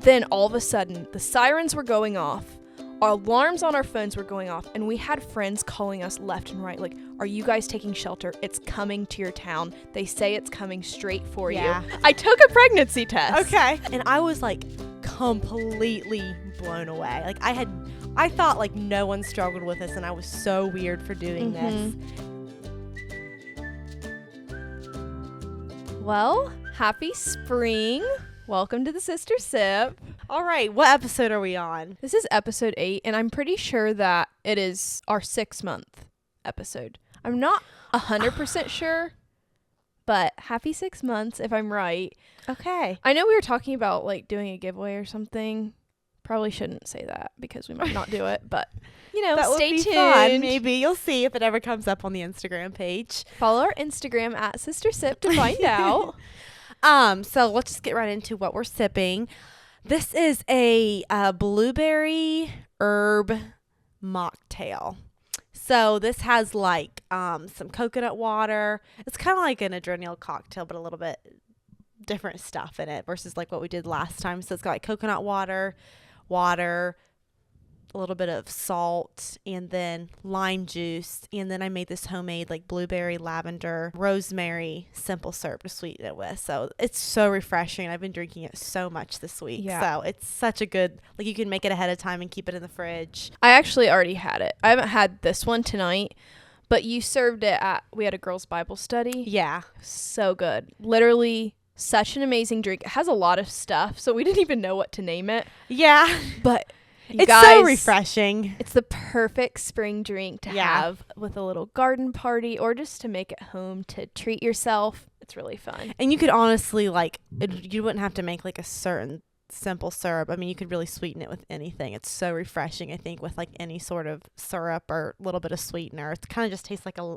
then all of a sudden, the sirens were going off. Our alarms on our phones were going off, and we had friends calling us left and right, like, are you guys taking shelter? It's coming to your town. They say it's coming straight for you. I took a pregnancy test. Okay. And I was like completely blown away. Like I thought like no one struggled with this, and I was so weird for doing this. Well, happy spring. Welcome to the Sister Sip. All right, what episode are we on? This is episode 8, and I'm pretty sure that it is our 6-month episode. I'm not 100% sure, but happy 6 months if I'm right. Okay. I know we were talking about like doing a giveaway or something. Probably shouldn't say that because we might not do it, but you know, That stay would be tuned. fun. Maybe you'll see if it ever comes up on the Instagram page. Follow our Instagram at Sister Sip to find out. So let's just get right into what we're sipping. This is a blueberry herb mocktail. So this has like some coconut water. It's kind of like an adrenal cocktail, but a little bit different stuff in it versus like what we did last time. So it's got like coconut water, a little bit of salt, and then lime juice. And then I made this homemade like blueberry, lavender, rosemary simple syrup to sweeten it with. So it's so refreshing. I've been drinking it so much this week. Yeah. So it's such a good, like you can make it ahead of time and keep it in the fridge. I actually already had it. I haven't had this one tonight, but you served it we had a girls' Bible study. Yeah. So good. Literally such an amazing drink. It has a lot of stuff, so we didn't even know what to name it. Yeah. But It's guys, so refreshing. It's the perfect spring drink to have with a little garden party or just to make at home to treat yourself. It's really fun. And you could honestly you wouldn't have to make like a certain simple syrup. I mean, you could really sweeten it with anything. It's so refreshing, I think, with like any sort of syrup or a little bit of sweetener. It kind of just tastes like a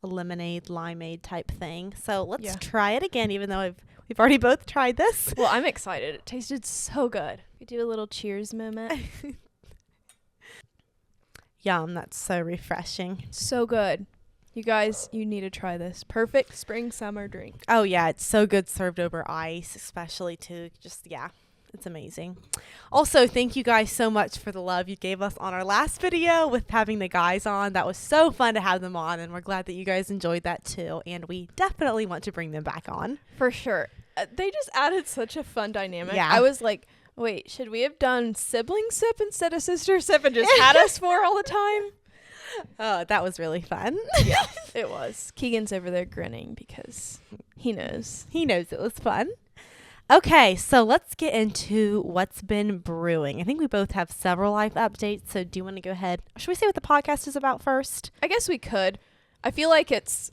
lemonade, limeade type thing. So let's try it again, even though we've already both tried this. Well, I'm excited. It tasted so good. We do a little cheers moment. Yum, that's so refreshing. So good. You guys, you need to try this. Perfect spring summer drink. Oh yeah, it's so good served over ice, especially too. It's amazing. Also, thank you guys so much for the love you gave us on our last video with having the guys on. That was so fun to have them on, and we're glad that you guys enjoyed that too. And we definitely want to bring them back on. For sure. They just added such a fun dynamic. Yeah. I was like, wait, should we have done sibling sip instead of sister sip and just had us four all the time? Oh, that was really fun. Yeah, it was. Keegan's over there grinning because he knows. He knows it was fun. Okay, so let's get into what's been brewing. I think we both have several life updates, so do you want to go ahead? Should we say what the podcast is about first? I guess we could. I feel like it's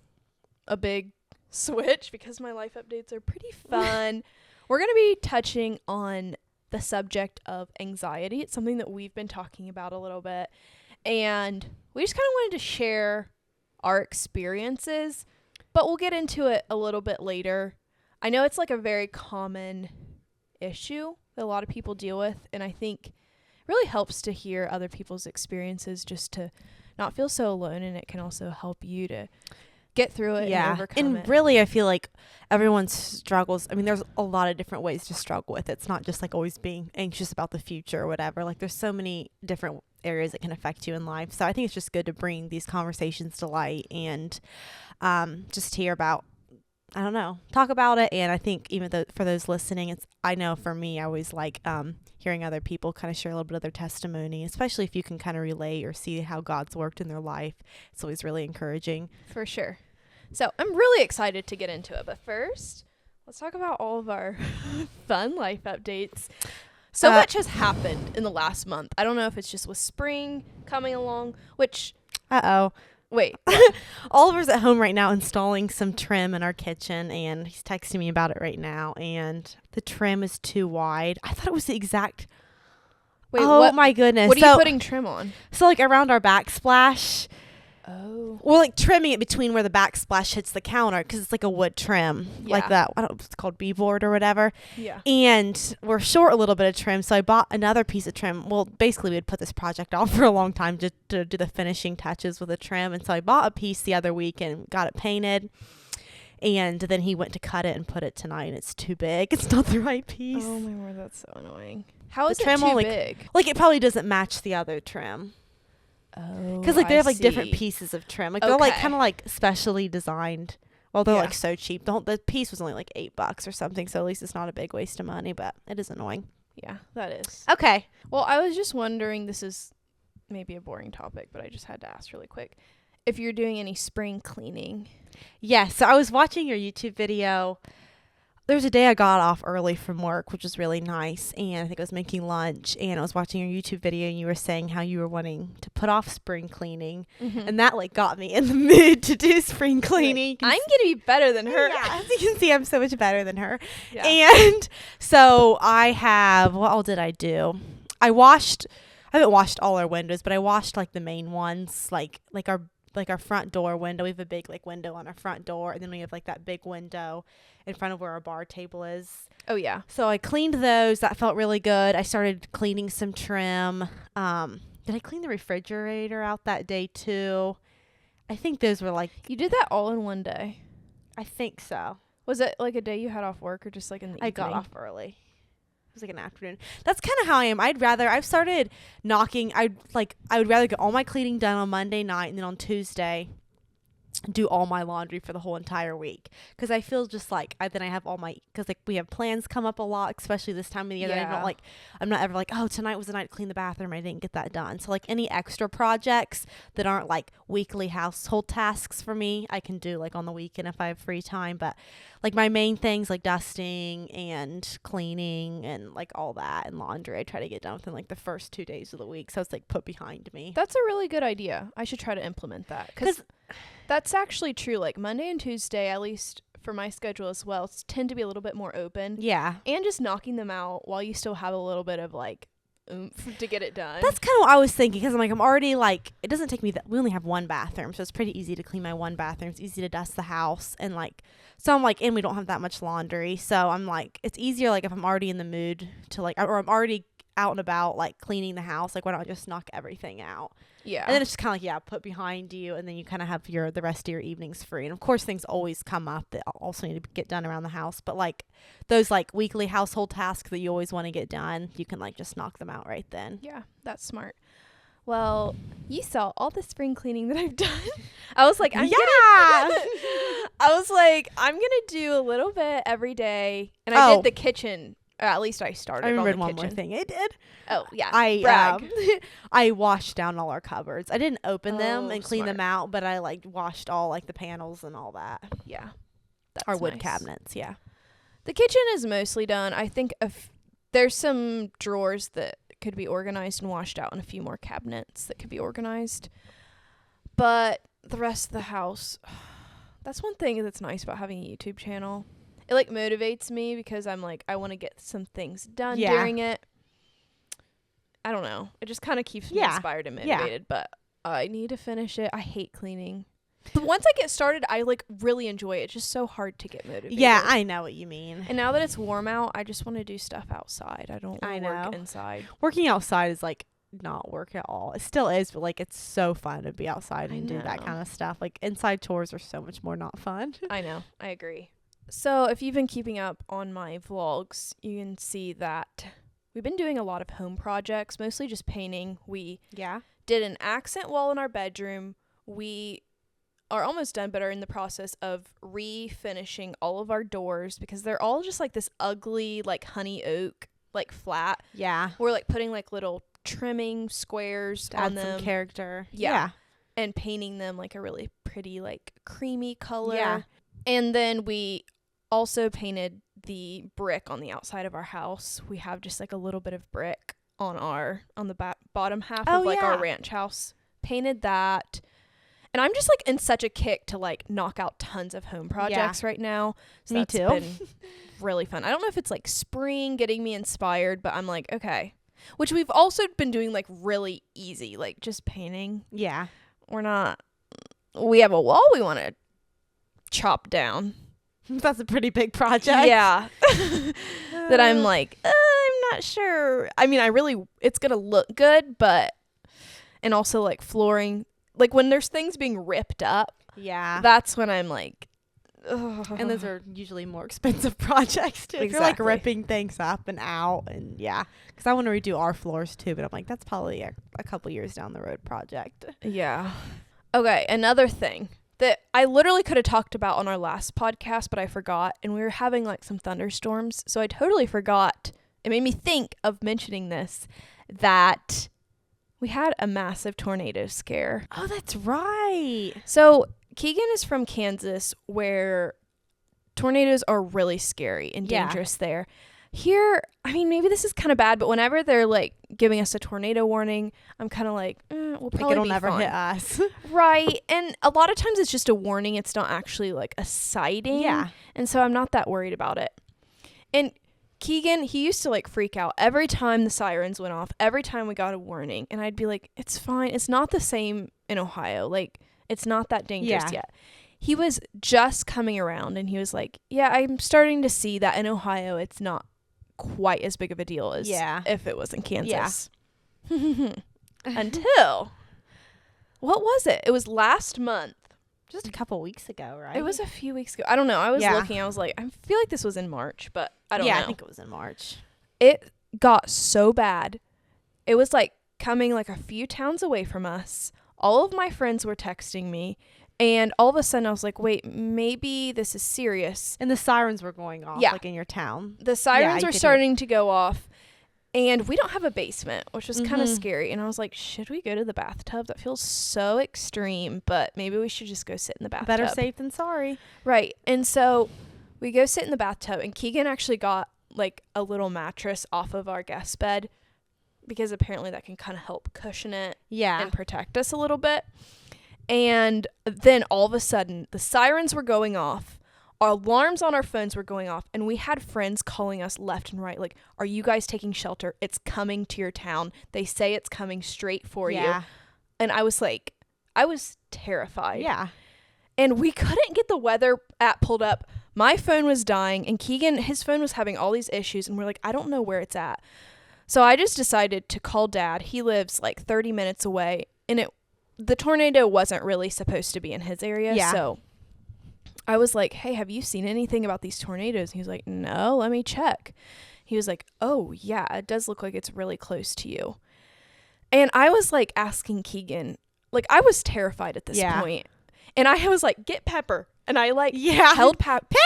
a big switch because my life updates are pretty fun. We're going to be touching on the subject of anxiety. It's something that we've been talking about a little bit, and we just kind of wanted to share our experiences, but we'll get into it a little bit later. I know it's like a very common issue that a lot of people deal with, and I think it really helps to hear other people's experiences just to not feel so alone, and it can also help you to get through it and overcome it. And really, I feel like everyone struggles. I mean, there's a lot of different ways to struggle with it. It's not just like always being anxious about the future or whatever. Like there's so many different areas that can affect you in life. So I think it's just good to bring these conversations to light and just hear about, I don't know, talk about it. And I think even though for those listening, I know for me, I always like hearing other people kind of share a little bit of their testimony, especially if you can kind of relate or see how God's worked in their life. It's always really encouraging. For sure. So I'm really excited to get into it. But first, let's talk about all of our fun life updates. So much has happened in the last month. I don't know if it's just with spring coming along, which... Wait. Oliver's at home right now installing some trim in our kitchen, and he's texting me about it right now, and the trim is too wide. I thought it was the exact... Wait, my goodness. What are you putting trim on? So like around our backsplash... Oh. Well, like trimming it between where the backsplash hits the counter because it's like a wood trim, like that. I don't know if it's called B-board or whatever. Yeah. And we're short a little bit of trim, so I bought another piece of trim. Well, basically, we had put this project off for a long time to do the finishing touches with the trim, and so I bought a piece the other week and got it painted. And then he went to cut it and put it tonight, and it's too big. It's not the right piece. Oh my word, that's so annoying. How is The it trim too only- big? Like, it probably doesn't match the other trim. Oh, Because, like, they I have, like, different see. pieces of trim. Like, they're, like, Okay. kind of, like, specially designed. Well, they're, Yeah. like, so cheap. The piece was only, like, $8 or something, so at least it's not a big waste of money, but it is annoying. Yeah, that is. Okay. Well, I was just wondering, this is maybe a boring topic, but I just had to ask really quick. If you're doing any spring cleaning. Yeah, so I was watching your YouTube video. There was a day I got off early from work, which was really nice, and I think I was making lunch, and I was watching your YouTube video, and you were saying how you were wanting to put off spring cleaning, and that, like, got me in the mood to do spring cleaning. I'm going to be better than her. Yeah, as you can see, I'm so much better than her. Yeah. And so I have, what all did I do? I haven't washed all our windows, but I washed, like, the main ones, like our front door window. We have a big, like, window on our front door, and then we have, like, that big window in front of where our bar table is. Oh, yeah. So I cleaned those. That felt really good. I started cleaning some trim. Did I clean the refrigerator out that day too? I think those were, like, You did that all in one day. I think so. Was it like a day you had off work or just like in the evening? I got off early. It was like an afternoon. That's kind of how I am. I've started knocking. I would rather get all my cleaning done on Monday night, and then on Tuesday do all my laundry for the whole entire week. Because I feel just like then I have all my, because, like, we have plans come up a lot, especially this time of the year. Yeah. That I'm not ever like, oh, tonight was the night to clean the bathroom. I didn't get that done. So, like, any extra projects that aren't, like, weekly household tasks for me, I can do, like, on the weekend if I have free time. But, like, my main things, like dusting and cleaning and, like, all that, and laundry, I try to get done within, like, the first 2 days of the week. So it's, like, put behind me. That's a really good idea. I should try to implement that. Because that's actually true. Like, Monday and Tuesday, at least for my schedule as well, tend to be a little bit more open. Yeah. And just knocking them out while you still have a little bit of, like, oomph to get it done. That's kind of what I was thinking, because I'm already, like, it doesn't take me that, we only have one bathroom, so it's pretty easy to clean my one bathroom. It's easy to dust the house, and, like, so I'm like, and we don't have that much laundry, so I'm like, it's easier, like, if I'm already in the mood to, like, or I'm already out and about, like, cleaning the house, like, why don't I just knock everything out? Yeah. And then it's just kind of like, yeah, put behind you, and then you kind of have the rest of your evenings free. And of course, things always come up that also need to get done around the house. But, like, those, like, weekly household tasks that you always want to get done, you can, like, just knock them out right then. Yeah, that's smart. Well, you saw all the spring cleaning that I've done. I was like, I'm gonna do a little bit every day, and I did the kitchen. At least I started. I remembered on the one kitchen. more thing. It did. Oh yeah, brag. I washed down all our cupboards. I didn't open them and clean them smart. out, but I, like, washed all, like, the panels and all that. Yeah, that's Our wood nice. cabinets. Yeah. The kitchen is mostly done. I think there's some drawers that could be organized and washed out, and a few more cabinets that could be organized. But the rest of the house, that's one thing that's nice about having a YouTube channel. It, like, motivates me because I'm like, I want to get some things done during it. I don't know. It just kind of keeps me inspired and motivated, but I need to finish it. I hate cleaning. But once I get started, I, like, really enjoy it. It's just so hard to get motivated. Yeah, I know what you mean. And now that it's warm out, I just want to do stuff outside. I don't want to work know. inside. Working outside is, like, not work at all. It still is, but, like, it's so fun to be outside and do that know. kind of stuff. Like, inside chores are so much more not fun. I know. I agree. So if you've been keeping up on my vlogs, you can see that we've been doing a lot of home projects, mostly just painting. We did an accent wall in our bedroom. We are almost done, but are in the process of refinishing all of our doors because they're all just, like, this ugly, like, honey oak, like, flat. Yeah. We're, like, putting, like, little trimming squares To on add them. some character. Yeah. And painting them, like, a really pretty, like, creamy color. Yeah. And then we also painted the brick on the outside of our house. We have just, like, a little bit of brick on the bottom half of, like, our ranch house. Painted that. And I'm just, like, in such a kick to, like, knock out tons of home projects right now. So Me that's too. been really fun. I don't know if it's, like, spring getting me inspired, but I'm like, okay. Which we've also been doing, like, really easy, like, just painting. Yeah. We have a wall we want to chop down. That's a pretty big project. Yeah. That I'm like, I'm not sure. I mean, it's going to look good, and also, like, flooring. Like, when there's things being ripped up, Yeah. that's when I'm like, And those are usually more expensive projects too. If you're like ripping things up and out, and because I want to redo our floors too, but I'm like, that's probably a couple years down the road project. Yeah. Okay, another thing that I literally could have talked about on our last podcast, but I forgot, and we were having like some thunderstorms, so I totally forgot. It made me think of mentioning this, that we had a massive tornado scare. Oh, that's right. So Keegan is from Kansas, where tornadoes are really scary and dangerous there. Here, I mean, maybe this is kind of bad, but whenever they're like giving us a tornado warning, I'm kind of like, we'll probably it'll be never fine. hit us. Right. And a lot of times it's just a warning. It's not actually like a sighting. Yeah. And so I'm not that worried about it. And Keegan, he used to like freak out every time the sirens went off, every time we got a warning. And I'd be like, it's fine. It's not the same in Ohio. Like, it's not that dangerous yet. He was just coming around and he was like, yeah, I'm starting to see that in Ohio it's not quite as big of a deal as if it was in Kansas. Yeah. Until, what was it? It was last month. Just a couple weeks ago, right? It was a few weeks ago. I don't know. I was looking. I was like, I feel like this was in March, but I don't know. Yeah, I think it was in March. It got so bad. It was like coming like a few towns away from us. All of my friends were texting me. And all of a sudden I was like, wait, maybe this is serious. And the sirens were going off, like in your town. The sirens were starting to go off. And we don't have a basement, which was kind of scary. And I was like, should we go to the bathtub? That feels so extreme, but maybe we should just go sit in the bathtub. Better safe than sorry. Right. And so we go sit in the bathtub, and Keegan actually got like a little mattress off of our guest bed, because apparently that can kind of help cushion it and protect us a little bit. And then all of a sudden, the sirens were going off. Our alarms on our phones were going off. And we had friends calling us left and right. Like, are you guys taking shelter? It's coming to your town. They say it's coming straight for you. And I was like, I was terrified. Yeah. And we couldn't get the weather app pulled up. My phone was dying. And Keegan, his phone was having all these issues. And we're like, I don't know where it's at. So I just decided to call Dad. He lives like 30 minutes away. And the tornado wasn't really supposed to be in his area. Yeah. So I was like, hey, have you seen anything about these tornadoes? And he was like, no, let me check. He was like, oh, yeah, it does look like it's really close to you. And I was like asking Keegan, like, I was terrified at this point. And I was like, get Pepper. And I like held Pepper.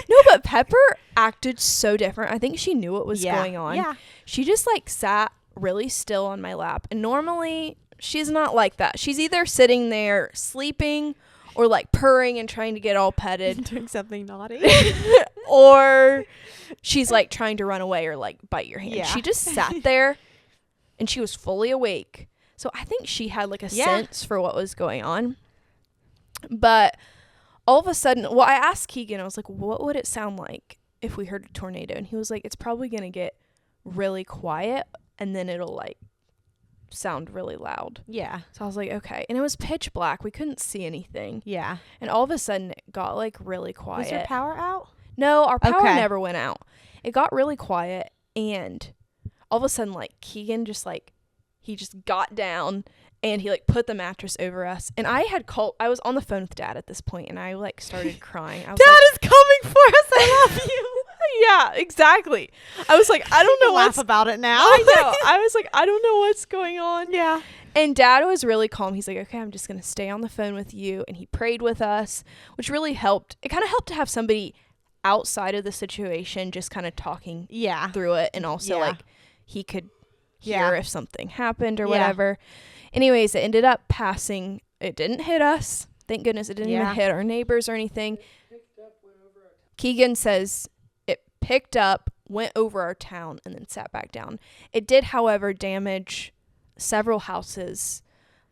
No, but Pepper acted so different. I think she knew what was going on. Yeah. She just like sat really still on my lap. And normally she's not like that. She's either sitting there sleeping or like purring and trying to get all petted. Doing something naughty. Or she's like trying to run away or like bite your hand. She just sat there and she was fully awake. So I think she had like a sense for what was going on. But all of a sudden, I asked Keegan, I was like, what would it sound like if we heard a tornado? And he was like, it's probably going to get really quiet and then it'll like sound really loud. Yeah. So I was like, okay. And it was pitch black. We couldn't see anything. Yeah. And all of a sudden it got like really quiet. Was your power out? No, our power never went out. It got really quiet, and all of a sudden like Keegan just like, he just got down and he like put the mattress over us. And I was on the phone with Dad at this point, and I like started crying. I was Dad is coming for us. I love you. Yeah, exactly. I was like, I don't know laugh about it now. I know. I was like, I don't know what's going on. Yeah. And Dad was really calm. He's like, okay, I'm just going to stay on the phone with you. And he prayed with us, which really helped. It kind of helped to have somebody outside of the situation just kind of talking through it. And also like he could hear if something happened or whatever. Anyways, it ended up passing. It didn't hit us. Thank goodness it didn't even hit our neighbors or anything. Keegan says it picked up, went over our town, and then sat back down. It did, however, damage several houses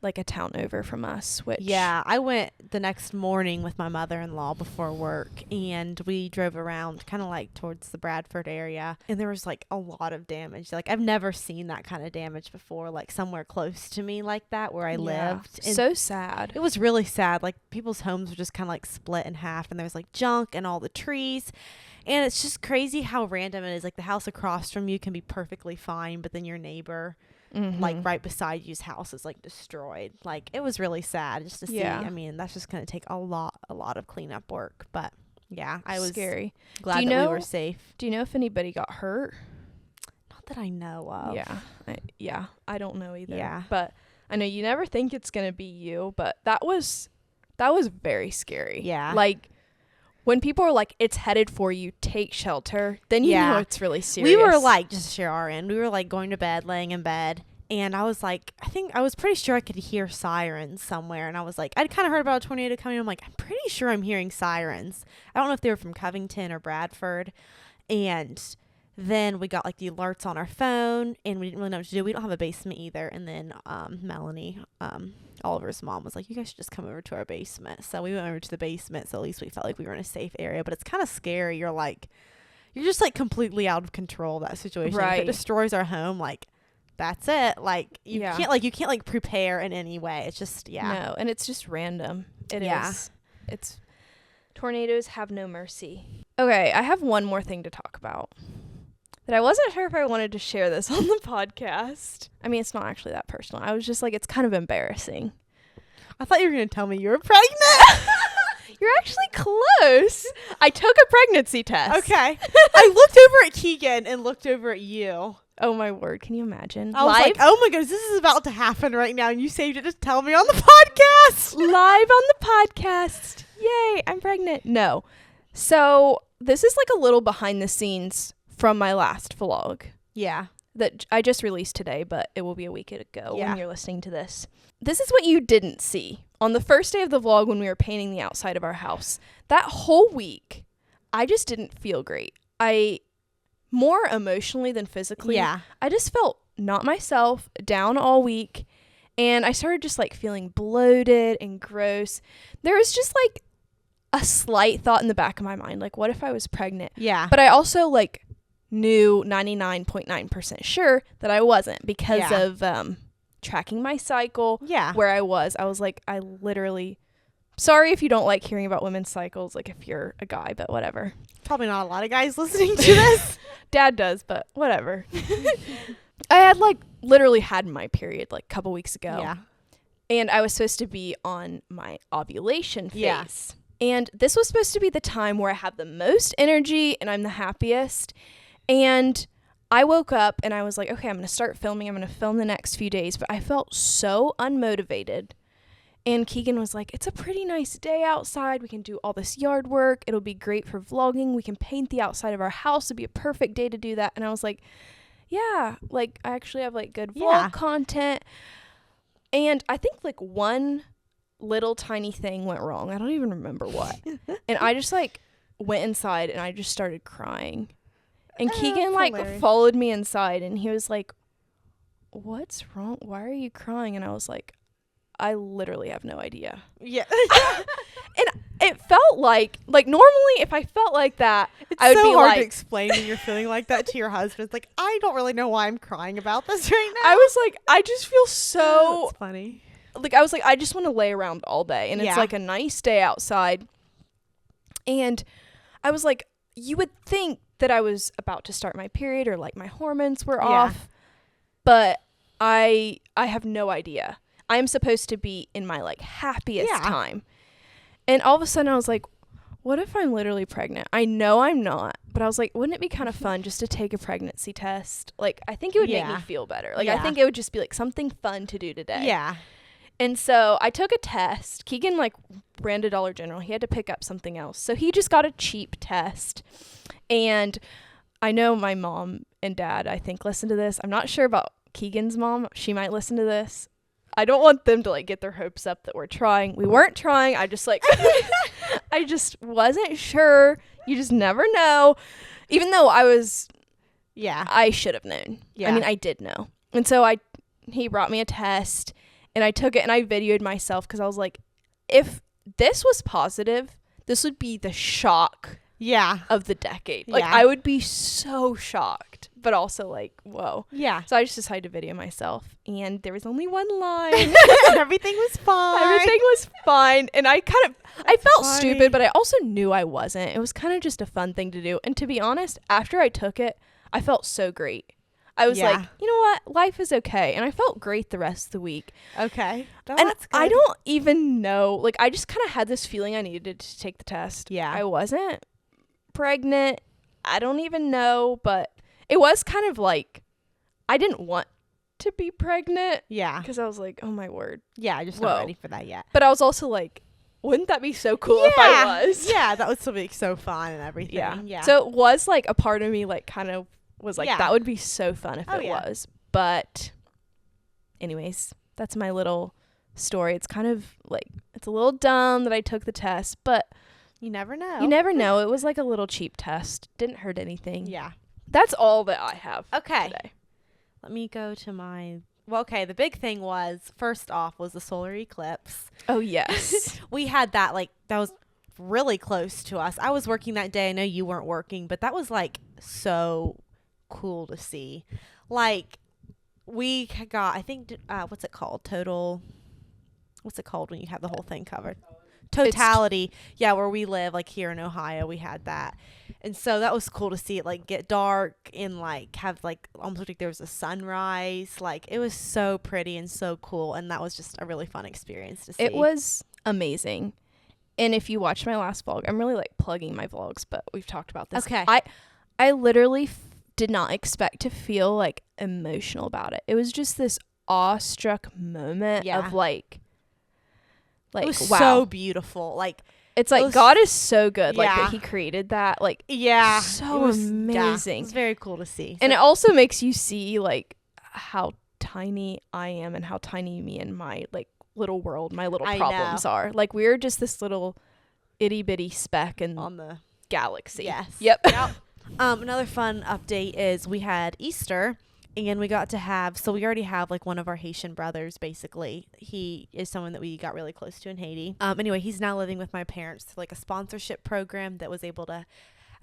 like a town over from us, which I went the next morning with my mother-in-law before work, and we drove around kind of like towards the Bradford area, and there was like a lot of damage. Like I've never seen that kind of damage before, like somewhere close to me like that where I lived. And so sad. It was really sad. Like people's homes were just kind of like split in half, and there was like junk and all the trees. And it's just crazy how random it is. Like the house across from you can be perfectly fine, but then your neighbor like right beside you's house is like destroyed. Like it was really sad just to see. I mean, that's just going to take a lot of cleanup work. But yeah, I was scary. Glad that we were safe. Do you know if anybody got hurt? Not that I know of. Yeah. I don't know either. Yeah. But I know you never think it's going to be you, but that was very scary. Yeah. Like when people are like, it's headed for you, take shelter, then you know it's really serious. We were like, just to share our end, we were like going to bed, laying in bed. And I was like, I was pretty sure I could hear sirens somewhere. And I was like, I'd kind of heard about a tornado coming. I'm like, I'm pretty sure I'm hearing sirens. I don't know if they were from Covington or Bradford. And then we got like the alerts on our phone and we didn't really know what to do. We don't have a basement either. And then Melanie, Oliver's mom, was like, you guys should just come over to our basement. So we went over to the basement. So at least we felt like we were in a safe area. But it's kind of scary. You're just like completely out of control, that situation. Right. If it destroys our home, like, that's it. Like you can't prepare in any way. It's just No, and it's just random. It is. It's tornadoes have no mercy. Okay, I have one more thing to talk about that I wasn't sure if I wanted to share this on the podcast. I mean, it's not actually that personal. I was just like, it's kind of embarrassing. I thought you were going to tell me you were pregnant. You're actually close. I took a pregnancy test. Okay. I looked over at Keegan and looked over at you. Oh my word, can you imagine? I was like, oh my goodness, this is about to happen right now, and you saved it to tell me on the podcast. Live on the podcast. Yay, I'm pregnant. No. So this is like a little behind the scenes from my last vlog. Yeah. That I just released today, but it will be a week ago when you're listening to this. This is what you didn't see. On the first day of the vlog when we were painting the outside of our house, that whole week, I just didn't feel great. More emotionally than physically. Yeah. I just felt not myself, down all week, and I started just like feeling bloated and gross. There was just like a slight thought in the back of my mind, like, what if I was pregnant? Yeah. But I also like knew 99.9% sure that I wasn't because of tracking my cycle. Yeah. Where I was like, I literally, sorry if you don't like hearing about women's cycles, like if you're a guy, but whatever. Probably not a lot of guys listening to this. Dad does, but whatever. I had like literally had my period like a couple weeks ago. Yeah. And I was supposed to be on my ovulation phase. Yeah. And this was supposed to be the time where I have the most energy and I'm the happiest. And I woke up and I was like, okay, I'm going to start filming. I'm going to film the next few days. But I felt so unmotivated. And Keegan was like, it's a pretty nice day outside. We can do all this yard work. It'll be great for vlogging. We can paint the outside of our house. It'd be a perfect day to do that. And I was like, yeah, like I actually have like good vlog content. And I think like one little tiny thing went wrong. I don't even remember what. And I just like went inside and I just started crying. And Keegan like followed me inside and he was like, what's wrong? Why are you crying? And I was like, I literally have no idea. Yeah. And it felt like normally if I felt like that, I would so be hard like, to explain when you're feeling like that to your husband. It's like, I don't really know why I'm crying about this right now. I was like, I just feel so That's funny. Like, I was like, I just want to lay around all day. And it's like a nice day outside. And I was like, you would think that I was about to start my period or like my hormones were off. But I have no idea. I'm supposed to be in my like happiest time. And all of a sudden I was like, what if I'm literally pregnant? I know I'm not, but I was like, wouldn't it be kind of fun just to take a pregnancy test? Like, I think it would make me feel better. Like, I think it would just be like something fun to do today. Yeah. And so I took a test. Keegan like ran to Dollar General. He had to pick up something else. So he just got a cheap test. And I know my mom and dad, I think, listen to this. I'm not sure about Keegan's mom. She might listen to this. I don't want them to like get their hopes up that we're trying. We weren't trying. I just like, I just wasn't sure. You just never know. Even though I should have known. Yeah. I mean, I did know. And so he brought me a test and I took it and I videoed myself because I was like, if this was positive, this would be the shock of the decade. Like, I would be so shocked, but also like, whoa. Yeah. So I just decided to video myself and there was only one line. Everything was fine. Everything was fine. And I felt stupid, but I also knew I wasn't. It was kind of just a fun thing to do. And to be honest, after I took it, I felt so great. I was like, you know what? Life is okay. And I felt great the rest of the week. Okay. And I don't even know. Like, I just kind of had this feeling I needed to take the test. Yeah. I wasn't pregnant. I don't even know. But it was kind of like, I didn't want to be pregnant. Yeah. Because I was like, oh, my word. Yeah, I just not ready for that yet. But I was also like, wouldn't that be so cool if I was? Yeah, that would still be so fun and everything. Yeah. So it was like a part of me like kind of was like, Yeah. that would be so fun if it was. But anyways, that's my little story. It's kind of like, it's a little dumb that I took the test, but you never know. You never know. It was like a little cheap test. Didn't hurt anything. Yeah. That's all that I have today. Let me go to my... Well, okay, the big thing was, first off, was the solar eclipse. Oh, yes. We had that, like, that was really close to us. I was working that day. I know you weren't working, but that was, like, so cool to see. Like, we got, I think, what's it called? What's it called when you have the whole thing covered? Totality. Yeah, where we live, like, here in Ohio, we had that. And so that was cool to see it, like, get dark and, like, have, like, almost like there was a sunrise. Like, it was so pretty and so cool. And that was just a really fun experience to see. It was amazing. And if you watched my last vlog, I'm really, like, plugging my vlogs, but we've talked about this. Okay. I literally did not expect to feel, like, emotional about it. It was just this awestruck moment of, like, it was wow. So beautiful. Like, it's like God is so good, like that He created that. Like, so amazing. Yeah, it was very cool to see. And it also makes you see like how tiny I am and how tiny me and my like little world, my little problems are. Like, we're just this little itty bitty speck on the galaxy. Yes. Yep. Another fun update is we had Easter. And we got to have, so we already have like one of our Haitian brothers, basically. He is someone that we got really close to in Haiti. Anyway, he's now living with my parents through like a sponsorship program that was able to,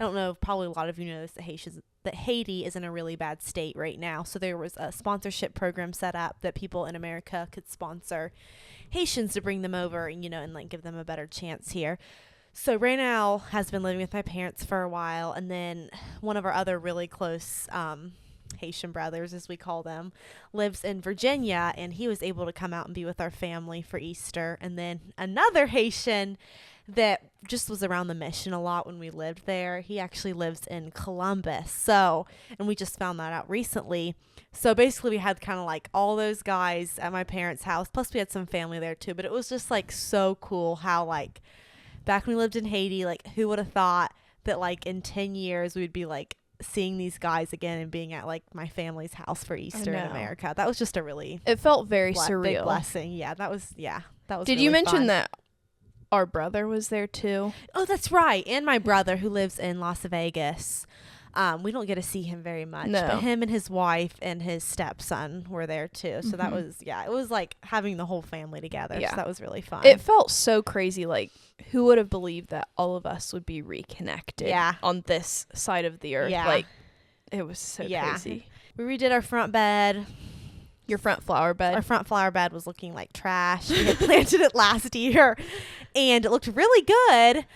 I don't know, probably a lot of you know this, that Haiti is in a really bad state right now. So there was a sponsorship program set up that people in America could sponsor Haitians to bring them over and, you know, and like give them a better chance here. So Raynal has been living with my parents for a while. And then one of our other really close, Haitian brothers, as we call them, lives in Virginia, and he was able to come out and be with our family for Easter. And then another Haitian that just was around the mission a lot when we lived there, he actually lives in Columbus. So, and we just found that out recently. So basically we had kind of like all those guys at my parents' house, plus we had some family there too. But it was just like so cool how like back when we lived in Haiti, like who would have thought that like in 10 years we would be like seeing these guys again and being at like my family's house for Easter in America. That was just a really it felt very surreal, big blessing. That was Did really you mention fun. that our brother was there too? Oh, that's right. And my brother who lives in Las Vegas. We don't get to see him very much, but him and his wife and his stepson were there too. So that was, it was like having the whole family together. Yeah. So that was really fun. It felt so crazy. Like, who would have believed that all of us would be reconnected on this side of the earth? Yeah. Like, it was so crazy. We redid our front bed. Your front flower bed? Our front flower bed was looking like trash. We had planted it last year and it looked really good.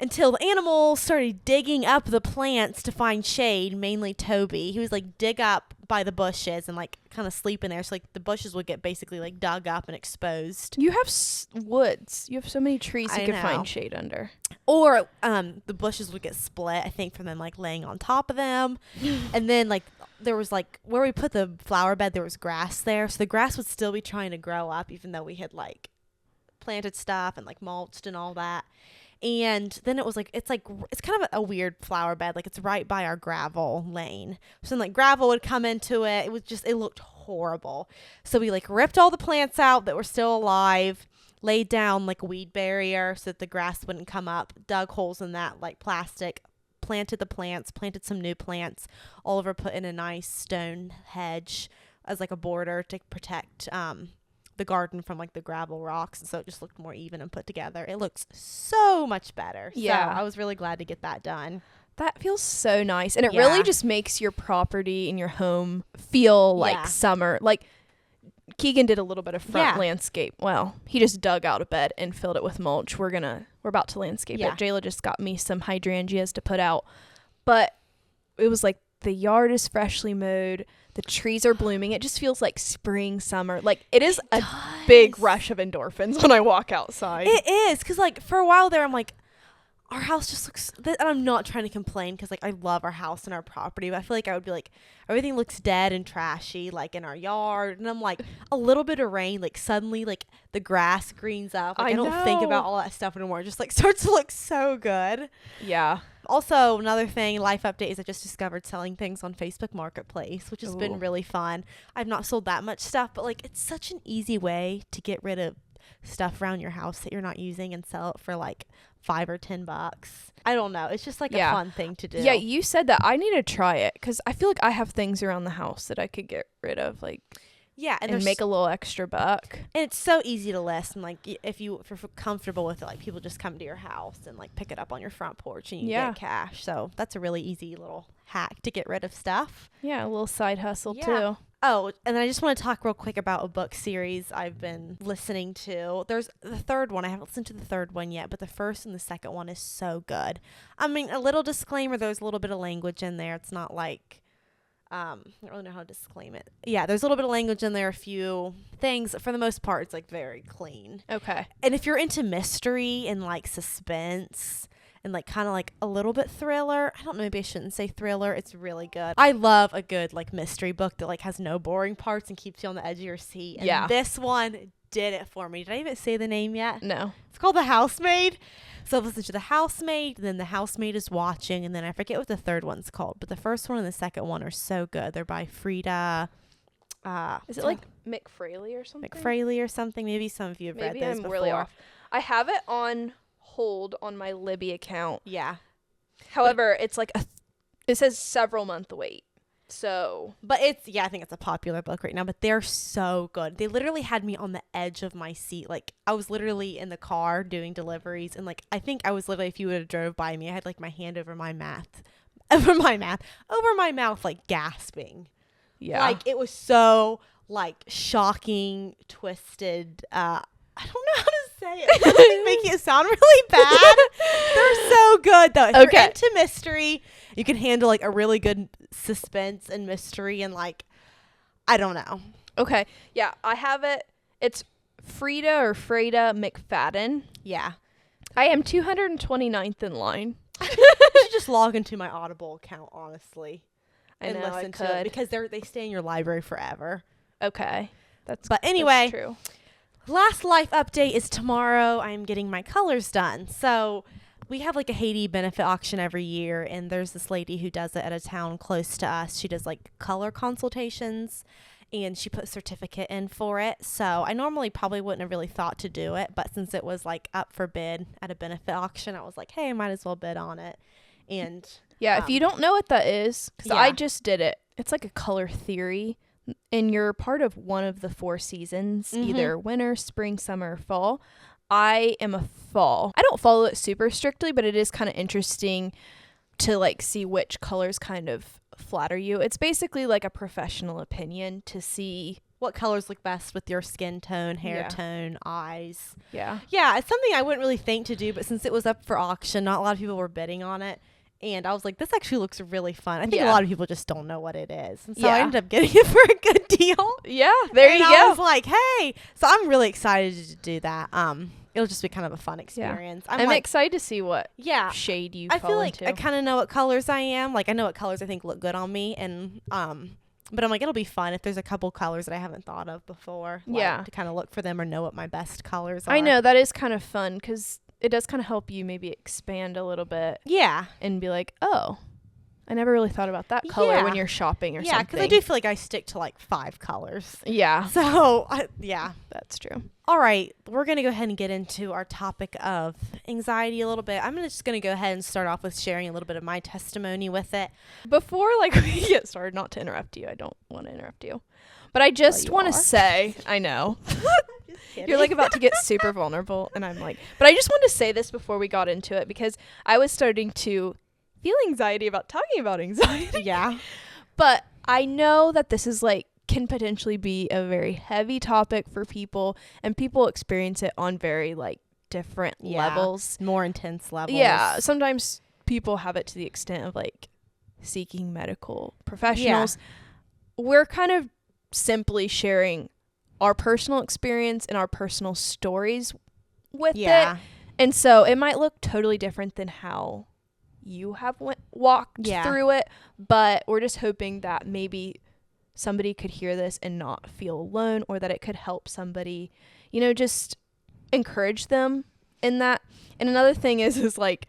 Until the animals started digging up the plants to find shade, mainly Toby. He was like dig up by the bushes and like kind of sleep in there. So like the bushes would get basically like dug up and exposed. You have woods. You have so many trees you could find shade under. Or the bushes would get split, I think, from them like laying on top of them. And then like there was like where we put the flower bed, there was grass there. So the grass would still be trying to grow up even though we had like planted stuff and like mulched and all that. And then it was like, it's kind of a weird flower bed. Like it's right by our gravel lane. So then like gravel would come into it. It looked horrible. So we like ripped all the plants out that were still alive, laid down like a weed barrier so that the grass wouldn't come up, dug holes in that like plastic, planted the plants, planted some new plants. Oliver put in a nice stone hedge as like a border to protect, the garden from like the gravel rocks, and so it just looked more even and put together. It looks so much better. Yeah, so I was really glad to get that done. That feels so nice, and it really just makes your property and your home feel like summer. Like Keegan did a little bit of front landscape. Well, he just dug out a bed and filled it with mulch. We're about to landscape it. Jayla just got me some hydrangeas to put out, but it was like the yard is freshly mowed, the trees are blooming. It just feels like spring, summer. Like it is a big rush of endorphins when I walk outside. It is, because like for a while there, I'm like, our house just looks, and I'm not trying to complain because like I love our house and our property, but I feel like I would be like, everything looks dead and trashy like in our yard, and I'm like, a little bit of rain, like suddenly like the grass greens up. Like, I don't think about all that stuff anymore. It just like starts to look so good. Yeah. Also, another thing, life update, is I just discovered selling things on Facebook Marketplace, which has been really fun. I've not sold that much stuff, but like it's such an easy way to get rid of stuff around your house that you're not using and sell it for like $5 or $10. I don't know. It's just like a fun thing to do. Yeah, you said that. I need to try it because I feel like I have things around the house that I could get rid of, like, and make a little extra buck. And it's so easy to list, and like if you're comfortable with it, like people just come to your house and like pick it up on your front porch and you get cash. So that's a really easy little hack to get rid of stuff. Yeah, a little side hustle too. Oh, and then I just want to talk real quick about a book series I've been listening to. There's the third one. I haven't listened to the third one yet, but the first and the second one is so good. I mean, a little disclaimer, there's a little bit of language in there. It's not like, I don't really know how to disclaim it. Yeah, there's a little bit of language in there, a few things. For the most part, it's like very clean. Okay. And if you're into mystery and like suspense and like kind of like a little bit thriller, I don't know, maybe I shouldn't say thriller, it's really good. I love a good like mystery book that like has no boring parts and keeps you on the edge of your seat. And this one did it for me. Did I even say the name yet? No. It's called The Housemaid. So I've listened to The Housemaid, then The Housemaid is Watching, and then I forget what the third one's called, but the first one and the second one are so good. They're by Frida. Is it like McFraley or something? McFraley or something. Maybe some of you have read those before. Really off. I have it on hold on my Libby account. Yeah. However, it's like it says several month wait. So, but it's, I think it's a popular book right now, but they're so good. They literally had me on the edge of my seat. Like I was literally in the car doing deliveries, and like I think I was literally, if you would have drove by me, I had like my hand over my mouth, like gasping. Yeah. Like it was so like shocking, twisted, I don't know how to say it. Making it sound really bad. They're so good though. If you're into mystery, you can handle like a really good suspense and mystery, and like, I don't know. Okay. Yeah, I have it. It's Frida McFadden. Yeah. I am 229th in line. I should just log into my Audible account, honestly, and listen to it, because they stay in your library forever. Okay. But anyway, that's true. Last life update is tomorrow. I'm getting my colors done. So we have like a Haiti benefit auction every year, and there's this lady who does it at a town close to us. She does like color consultations, and she put a certificate in for it. So I normally probably wouldn't have really thought to do it, but since it was like up for bid at a benefit auction, I was like, hey, I might as well bid on it. And if you don't know what that is, because I just did it. It's like a color theory. And you're part of one of the 4 seasons, either winter, spring, summer, fall. I am a fall. I don't follow it super strictly, but it is kind of interesting to like see which colors kind of flatter you. It's basically like a professional opinion to see what colors look best with your skin tone, hair tone, eyes. Yeah. Yeah, it's something I wouldn't really think to do, but since it was up for auction, not a lot of people were bidding on it. And I was like, this actually looks really fun. I think a lot of people just don't know what it is. And so I ended up getting it for a good deal. Yeah, there you go. I was like, hey. So I'm really excited to do that. It'll just be kind of a fun experience. I'm like, excited to see what shade you fall into. I feel like I kind of know what colors I am. Like, I know what colors I think look good on me. And but I'm like, it'll be fun if there's a couple colors that I haven't thought of before. Like, to kind of look for them or know what my best colors are. I know. That is kind of fun because it does kind of help you maybe expand a little bit. Yeah. And be like, oh, I never really thought about that color when you're shopping or something. Yeah, because I do feel like I stick to like 5 colors. Yeah. So, that's true. All right. We're going to go ahead and get into our topic of anxiety a little bit. I'm just going to go ahead and start off with sharing a little bit of my testimony with it. Before we get started, not to interrupt you. I don't want to interrupt you. But I just want to say, I know. You're like about to get super vulnerable, and I'm like, but I just wanted to say this before we got into it, because I was starting to feel anxiety about talking about anxiety. Yeah. But I know that this is like, can potentially be a very heavy topic for people, and people experience it on very like different levels. More intense levels. Yeah. Sometimes people have it to the extent of like seeking medical professionals. We're kind of simply sharing our personal experience and our personal stories with it. And so it might look totally different than how you have walked through it, but we're just hoping that maybe somebody could hear this and not feel alone, or that it could help somebody, you know, just encourage them in that. And another thing is like,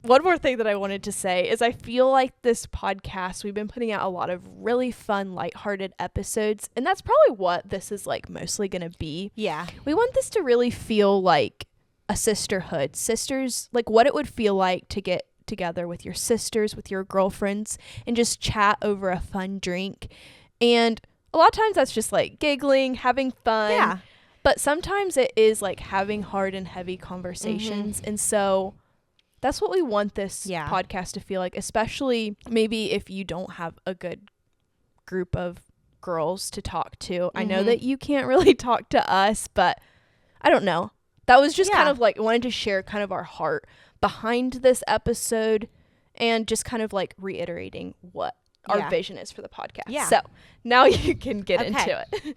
one more thing that I wanted to say is I feel like this podcast, we've been putting out a lot of really fun, lighthearted episodes, and that's probably what this is like mostly going to be. Yeah. We want this to really feel like a sisterhood. Sisters, like what it would feel like to get together with your sisters, with your girlfriends, and just chat over a fun drink. And a lot of times that's just like giggling, having fun. Yeah. But sometimes it is like having hard and heavy conversations. And so that's what we want this podcast to feel like, especially maybe if you don't have a good group of girls to talk to. I know that you can't really talk to us, but I don't know. That was just kind of like, I wanted to share kind of our heart behind this episode and just kind of like reiterating what our vision is for the podcast. Yeah. So now you can get into it.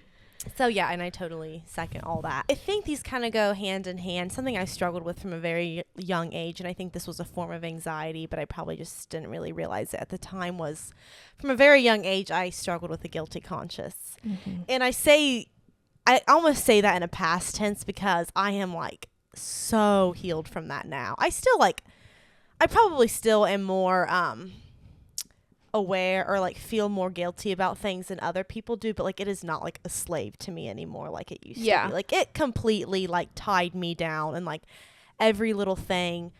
So yeah, and I totally second all that. I think these kind of go hand in hand. Something I struggled with from a very young age, and I think this was a form of anxiety, but I probably just didn't really realize it at the time, was from a very young age, I struggled with a guilty conscience. And I almost say that in a past tense because I am like so healed from that now. I probably still am more aware or like feel more guilty about things than other people do, but like it is not like a slave to me anymore like it used to be. Like it completely like tied me down, and like every little thing,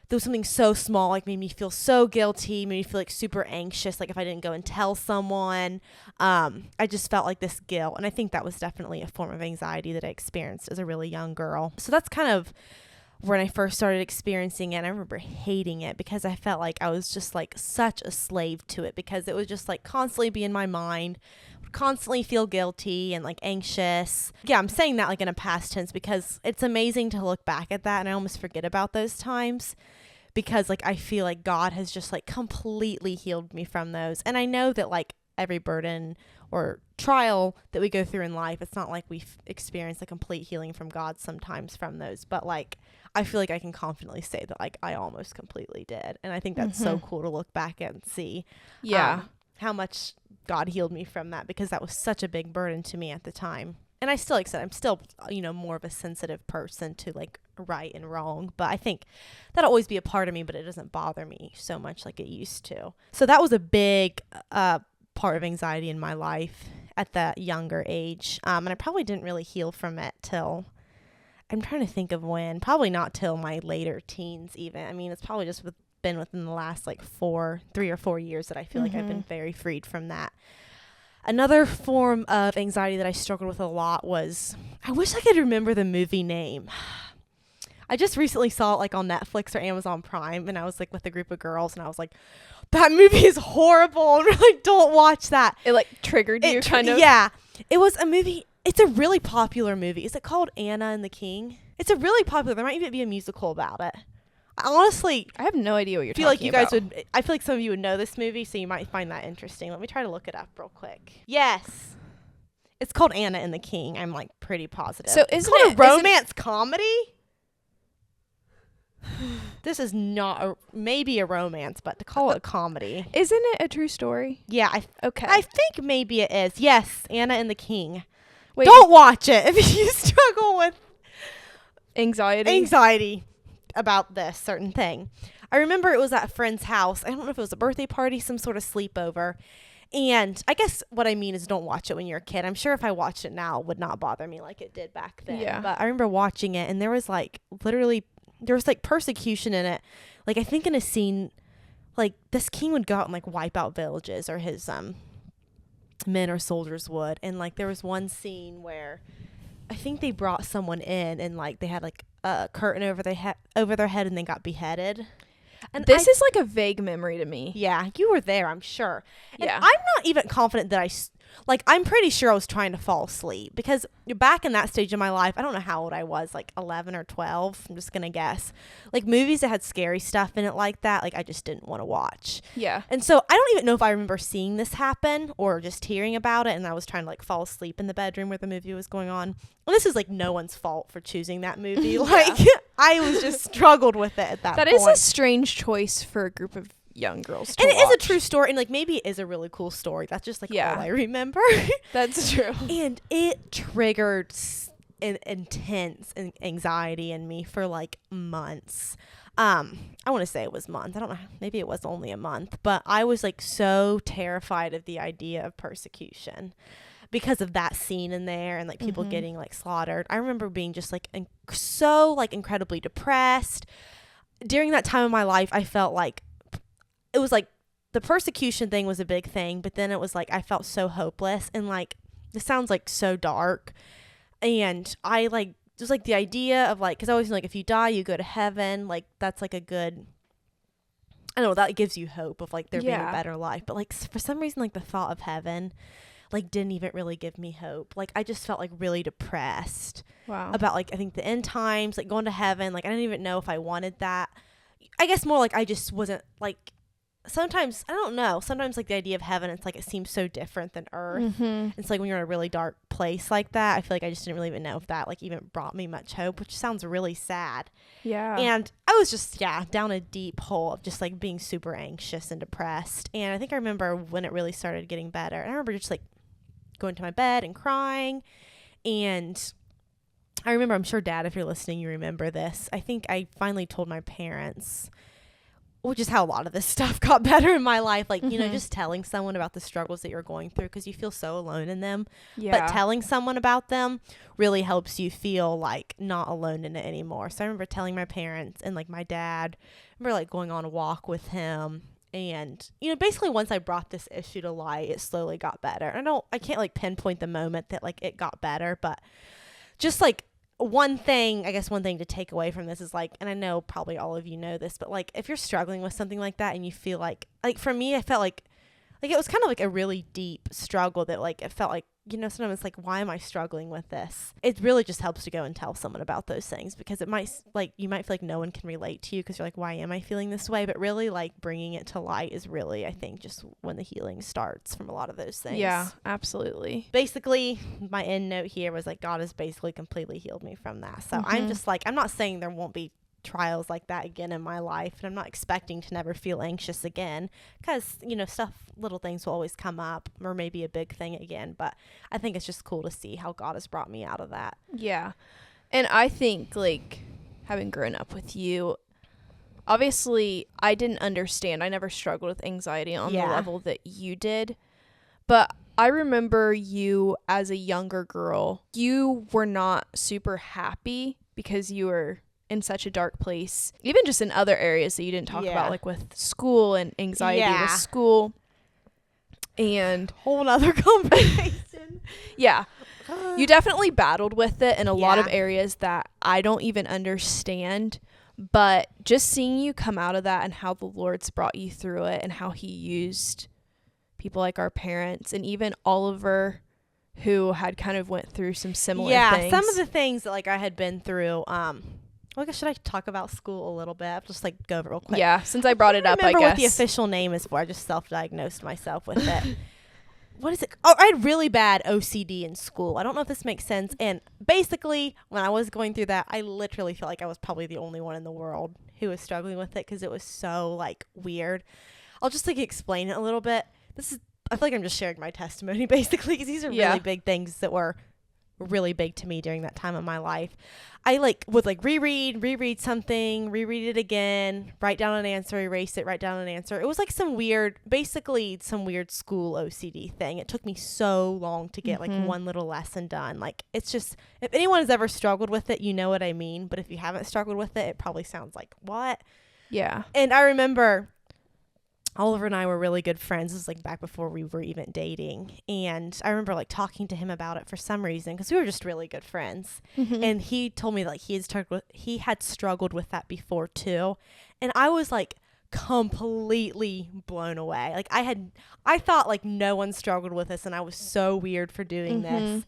there was something so small like made me feel so guilty, made me feel like super anxious, like if I didn't go and tell someone. I just felt like this guilt, and I think that was definitely a form of anxiety that I experienced as a really young girl. So that's kind of when I first started experiencing it. I remember hating it because I felt like I was just like such a slave to it, because it would just like constantly be in my mind, would constantly feel guilty and like anxious. Yeah, I'm saying that like in a past tense because it's amazing to look back at that, and I almost forget about those times because like I feel like God has just like completely healed me from those. And I know that like every burden or trial that we go through in life, it's not like we've experienced a complete healing from God sometimes from those, but like I feel like I can confidently say that like I almost completely did. And I think that's so cool to look back and see how much God healed me from that, because that was such a big burden to me at the time. And I still, like I said, I'm still, you know, more of a sensitive person to like right and wrong, but I think that'll always be a part of me, but it doesn't bother me so much like it used to. So that was a big part of anxiety in my life at that younger age. And I probably didn't really heal from it till, I'm trying to think of when, probably not till my later teens even. I mean, it's probably just been within the last like 3 or 4 years that I feel like I've been very freed from that. Another form of anxiety that I struggled with a lot was, I wish I could remember the movie name. I just recently saw it like on Netflix or Amazon Prime, and I was like with a group of girls, and I was like, that movie is horrible, and really don't watch that. It like triggered you kind of? Yeah. It was a movie. It's a really popular movie. Is it called Anna and the King? It's a really popular. There might even be a musical about it. Honestly, I have no idea what you're talking about. I feel like some of you would know this movie, so you might find that interesting. Let me try to look it up real quick. Yes. It's called Anna and the King. I'm like pretty positive. So it's called a romance comedy? This is not maybe a romance, but to call it a comedy. Isn't it a true story? Yeah. Okay. I think maybe it is. Yes, Anna and the King. Wait, don't watch it if you struggle with anxiety about this certain thing. I remember it was at a friend's house. I don't know if it was a birthday party, some sort of sleepover. And I guess what I mean is don't watch it when you're a kid. I'm sure if I watched it now, it would not bother me like it did back then. Yeah. But I remember watching it, and there was like literally, there was like persecution in it. Like I think in a scene, like this king would go out and like wipe out villages, or his men or soldiers would. And like there was one scene where I think they brought someone in, and like they had like a curtain over their head, and they got beheaded. And this is like a vague memory to me. Yeah, you were there, I'm sure. And yeah. I'm not even confident that I like, I'm pretty sure I was trying to fall asleep because back in that stage of my life, I don't know how old I was, like 11 or 12. I'm just going to guess. Like, movies that had scary stuff in it like that, like, I just didn't want to watch. Yeah. And so I don't even know if I remember seeing this happen or just hearing about it. And I was trying to, like, fall asleep in the bedroom where the movie was going on. And this is, like, no one's fault for choosing that movie. Like, I was just struggled with it at that point. That is a strange choice for a group of young girls to and it is a watch. true story, and like maybe it is a really cool story. That's just like all I remember. That's true. And it triggered an intense anxiety in me for like months. I want to say it was months. I don't know. Maybe it was only a month, but I was like so terrified of the idea of persecution because of that scene in there and like people getting like slaughtered. I remember being just like so like incredibly depressed. During that time of my life, I felt like it was like the persecution thing was a big thing, but then it was like I felt so hopeless and like this sounds like so dark. And I like just like the idea of like, because I always like if you die, you go to heaven. Like that's like a good, I don't know, that gives you hope of like there being a better life. But like for some reason, like the thought of heaven like didn't even really give me hope. Like I just felt like really depressed about like I think the end times, like going to heaven. Like I didn't even know if I wanted that. I guess more like I just wasn't like, sometimes I don't know, sometimes like the idea of heaven, it's like it seems so different than earth. It's like when you're in a really dark place like that, I feel like I just didn't really even know if that like even brought me much hope, which sounds really sad. And I was just down a deep hole of just like being super anxious and depressed. And I think I remember when it really started getting better, and I remember just like going to my bed and crying. And I remember, I'm sure Dad, if you're listening, you remember this, I think I finally told my parents, which is how a lot of this stuff got better in my life. Like, you know, just telling someone about the struggles that you're going through because you feel so alone in them. But telling someone about them really helps you feel like not alone in it anymore. So I remember telling my parents and like my dad, I remember like going on a walk with him. And, you know, basically once I brought this issue to light, it slowly got better. I can't like pinpoint the moment that like it got better, but just like, one thing to take away from this is like, and I know probably all of you know this, but like if you're struggling with something like that and you feel like for me, I felt like it was kind of like a really deep struggle that like it felt like, you know, sometimes it's like, why am I struggling with this? It really just helps to go and tell someone about those things because it might like, you might feel like no one can relate to you because you're like, why am I feeling this way? But really like bringing it to light is really, I think, just when the healing starts from a lot of those things. Yeah, absolutely. Basically, my end note here was like, God has basically completely healed me from that. So I'm just like, I'm not saying there won't be trials like that again in my life, and I'm not expecting to never feel anxious again because, you know, little things will always come up, or maybe a big thing again, but I think it's just cool to see how God has brought me out of that. And I think like having grown up with you, obviously I didn't understand, I never struggled with anxiety on the level that you did, but I remember you as a younger girl, you were not super happy because you were in such a dark place, even just in other areas that you didn't talk about, like with school and anxiety with school and whole nother conversation. You definitely battled with it in a lot of areas that I don't even understand, but just seeing you come out of that and how the Lord's brought you through it and how he used people like our parents and even Oliver, who had kind of went through some similar things. Some of the things that like I had been through, well, I guess, should I talk about school a little bit? I'll just like go over real quick. Since I brought it up, I guess. Remember what the official name is for. I just self-diagnosed myself with it. What is it? Oh, I had really bad OCD in school. I don't know if this makes sense. And basically, when I was going through that, I literally felt like I was probably the only one in the world who was struggling with it because it was so like weird. I'll just like explain it a little bit. I feel like I'm just sharing my testimony basically because these are really big things that were really big to me during that time of my life. I like would like reread something, reread it again, write down an answer, erase it, write down an answer. It was like some weird school OCD thing. It took me so long to get like one little lesson done. Like it's just, if anyone has ever struggled with it, you know what I mean. But if you haven't struggled with it, it probably sounds like what? And I remember Oliver and I were really good friends. This was like back before we were even dating. And I remember like talking to him about it for some reason because we were just really good friends. And he told me like he had struggled with that before too. And I was like completely blown away. Like I thought like no one struggled with this, and I was so weird for doing this.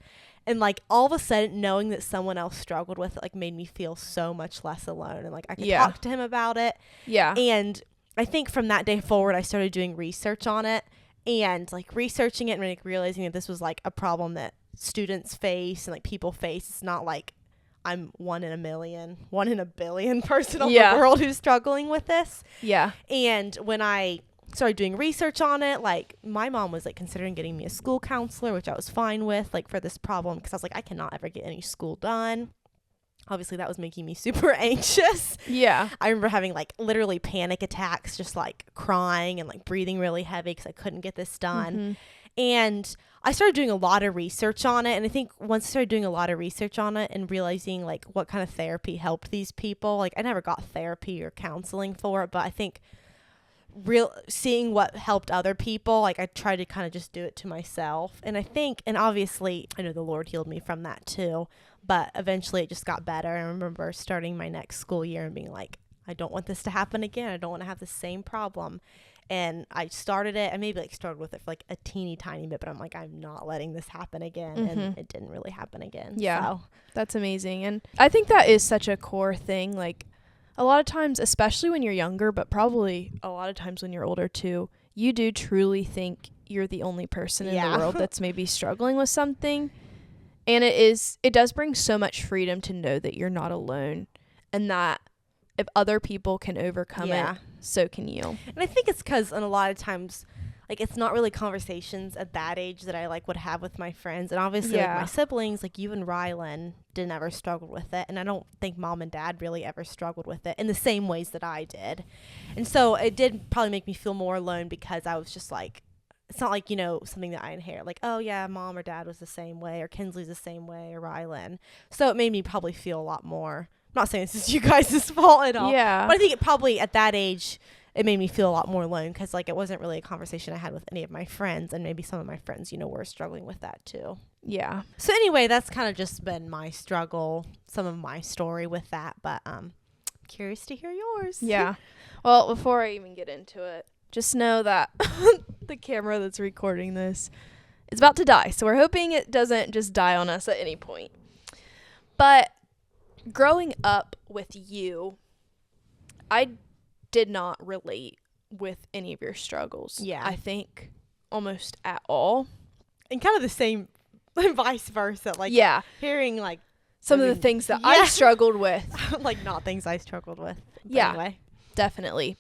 And like all of a sudden knowing that someone else struggled with it like made me feel so much less alone, and like I could talk to him about it. Yeah. And I think from that day forward I started doing research on it, and like researching it and like realizing that this was like a problem that students face and like people face. It's not like I'm 1 in a million, 1 in a billion person in the world who's struggling with this. Yeah. And when I started doing research on it, like my mom was like considering getting me a school counselor, which I was fine with, like for this problem, because I was like, I cannot ever get any school done. Obviously that was making me super anxious. Yeah. I remember having like literally panic attacks, just like crying and like breathing really heavy because I couldn't get this done. And I started doing a lot of research on it. And I think once I started doing a lot of research on it and realizing like what kind of therapy helped these people, like I never got therapy or counseling for it, but I think seeing what helped other people, like I tried to kind of just do it to myself. And I think, and obviously I know the Lord healed me from that too, but eventually it just got better. I remember starting my next school year and being like, I don't want this to happen again. I don't want to have the same problem. And I started it. I maybe like started with it for like a teeny tiny bit, but I'm like, I'm not letting this happen again. And it didn't really happen again. Yeah. So. That's amazing. And I think that is such a core thing. Like a lot of times, especially when you're younger, but probably a lot of times when you're older too, you do truly think you're the only person in the world that's maybe struggling with something. And it does bring so much freedom to know that you're not alone, and that if other people can overcome it, so can you. And I think it's because a lot of times, like, it's not really conversations at that age that I like would have with my friends. And obviously like my siblings, like you and Rylan, didn't ever struggle with it. And I don't think mom and dad really ever struggled with it in the same ways that I did. And so it did probably make me feel more alone, because I was just like, it's not like, you know, something that I inherit. Like, oh yeah, mom or dad was the same way, or Kensley's the same way, or Rylan. So it made me probably feel a lot more. I'm not saying this is you guys' fault at all. Yeah. But I think it probably at that age, it made me feel a lot more alone, because like it wasn't really a conversation I had with any of my friends, and maybe some of my friends, you know, were struggling with that too. Yeah. So anyway, that's kind of just been my struggle, some of my story with that, but curious to hear yours. Yeah. Well, before I even get into it, just know that the camera that's recording this is about to die. So we're hoping it doesn't just die on us at any point. But growing up with you, I did not relate with any of your struggles. Yeah. I think almost at all. And kind of the same vice versa. Like hearing like some of the things that I struggled with. Like not things I struggled with. Yeah. Anyway. Definitely.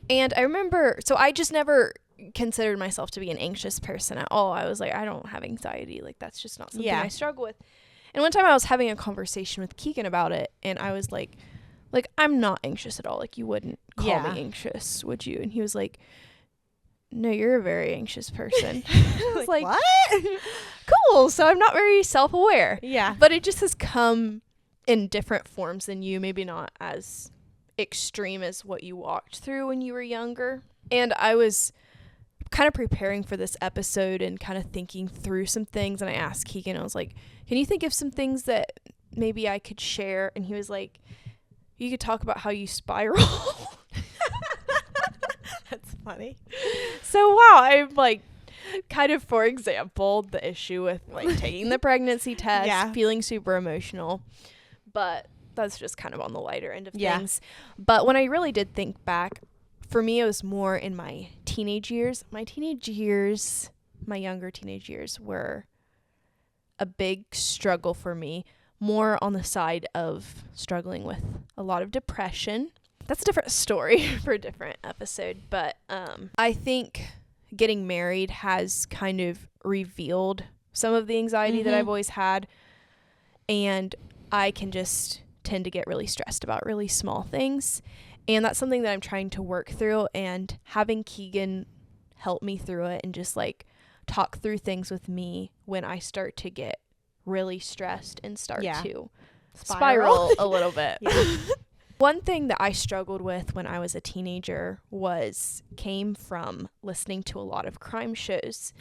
And I remember, so I just never considered myself to be an anxious person at all. I was like, I don't have anxiety. Like, that's just not something I struggle with. And one time I was having a conversation with Keegan about it, and I was like, I'm not anxious at all. Like, you wouldn't call me anxious, would you? And he was like, no, you're a very anxious person. I was like, what? Cool. So I'm not very self-aware. Yeah. But it just has come in different forms than you, maybe not as extreme as what you walked through when you were younger. And I was kind of preparing for this episode and kind of thinking through some things, and I asked Keegan, I was like, can you think of some things that maybe I could share? And he was like, you could talk about how you spiral. That's funny. So wow, I'm like, kind of, for example, the issue with like taking the pregnancy test, feeling super emotional, but that's just kind of on the lighter end of things. But when I really did think back, for me, it was more in my teenage years. My younger teenage years were a big struggle for me, more on the side of struggling with a lot of depression. That's a different story for a different episode. But I think getting married has kind of revealed some of the anxiety that I've always had. And I can just tend to get really stressed about really small things, and that's something that I'm trying to work through, and having Keegan help me through it and just like talk through things with me when I start to get really stressed and start to spiral a little bit. One thing that I struggled with when I was a teenager came from listening to a lot of crime shows.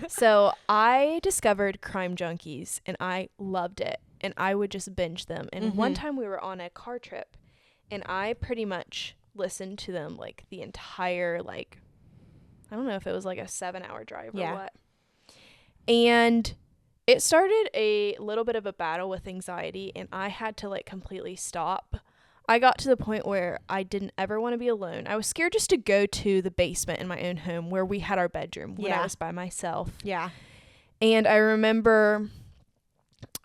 So I discovered Crime Junkies, and I loved it. And I would just binge them. And one time we were on a car trip, and I pretty much listened to them like the entire, like, I don't know if it was like a 7-hour drive or what. And it started a little bit of a battle with anxiety, and I had to like completely stop. I got to the point where I didn't ever want to be alone. I was scared just to go to the basement in my own home where we had our bedroom when I was by myself. Yeah. And I remember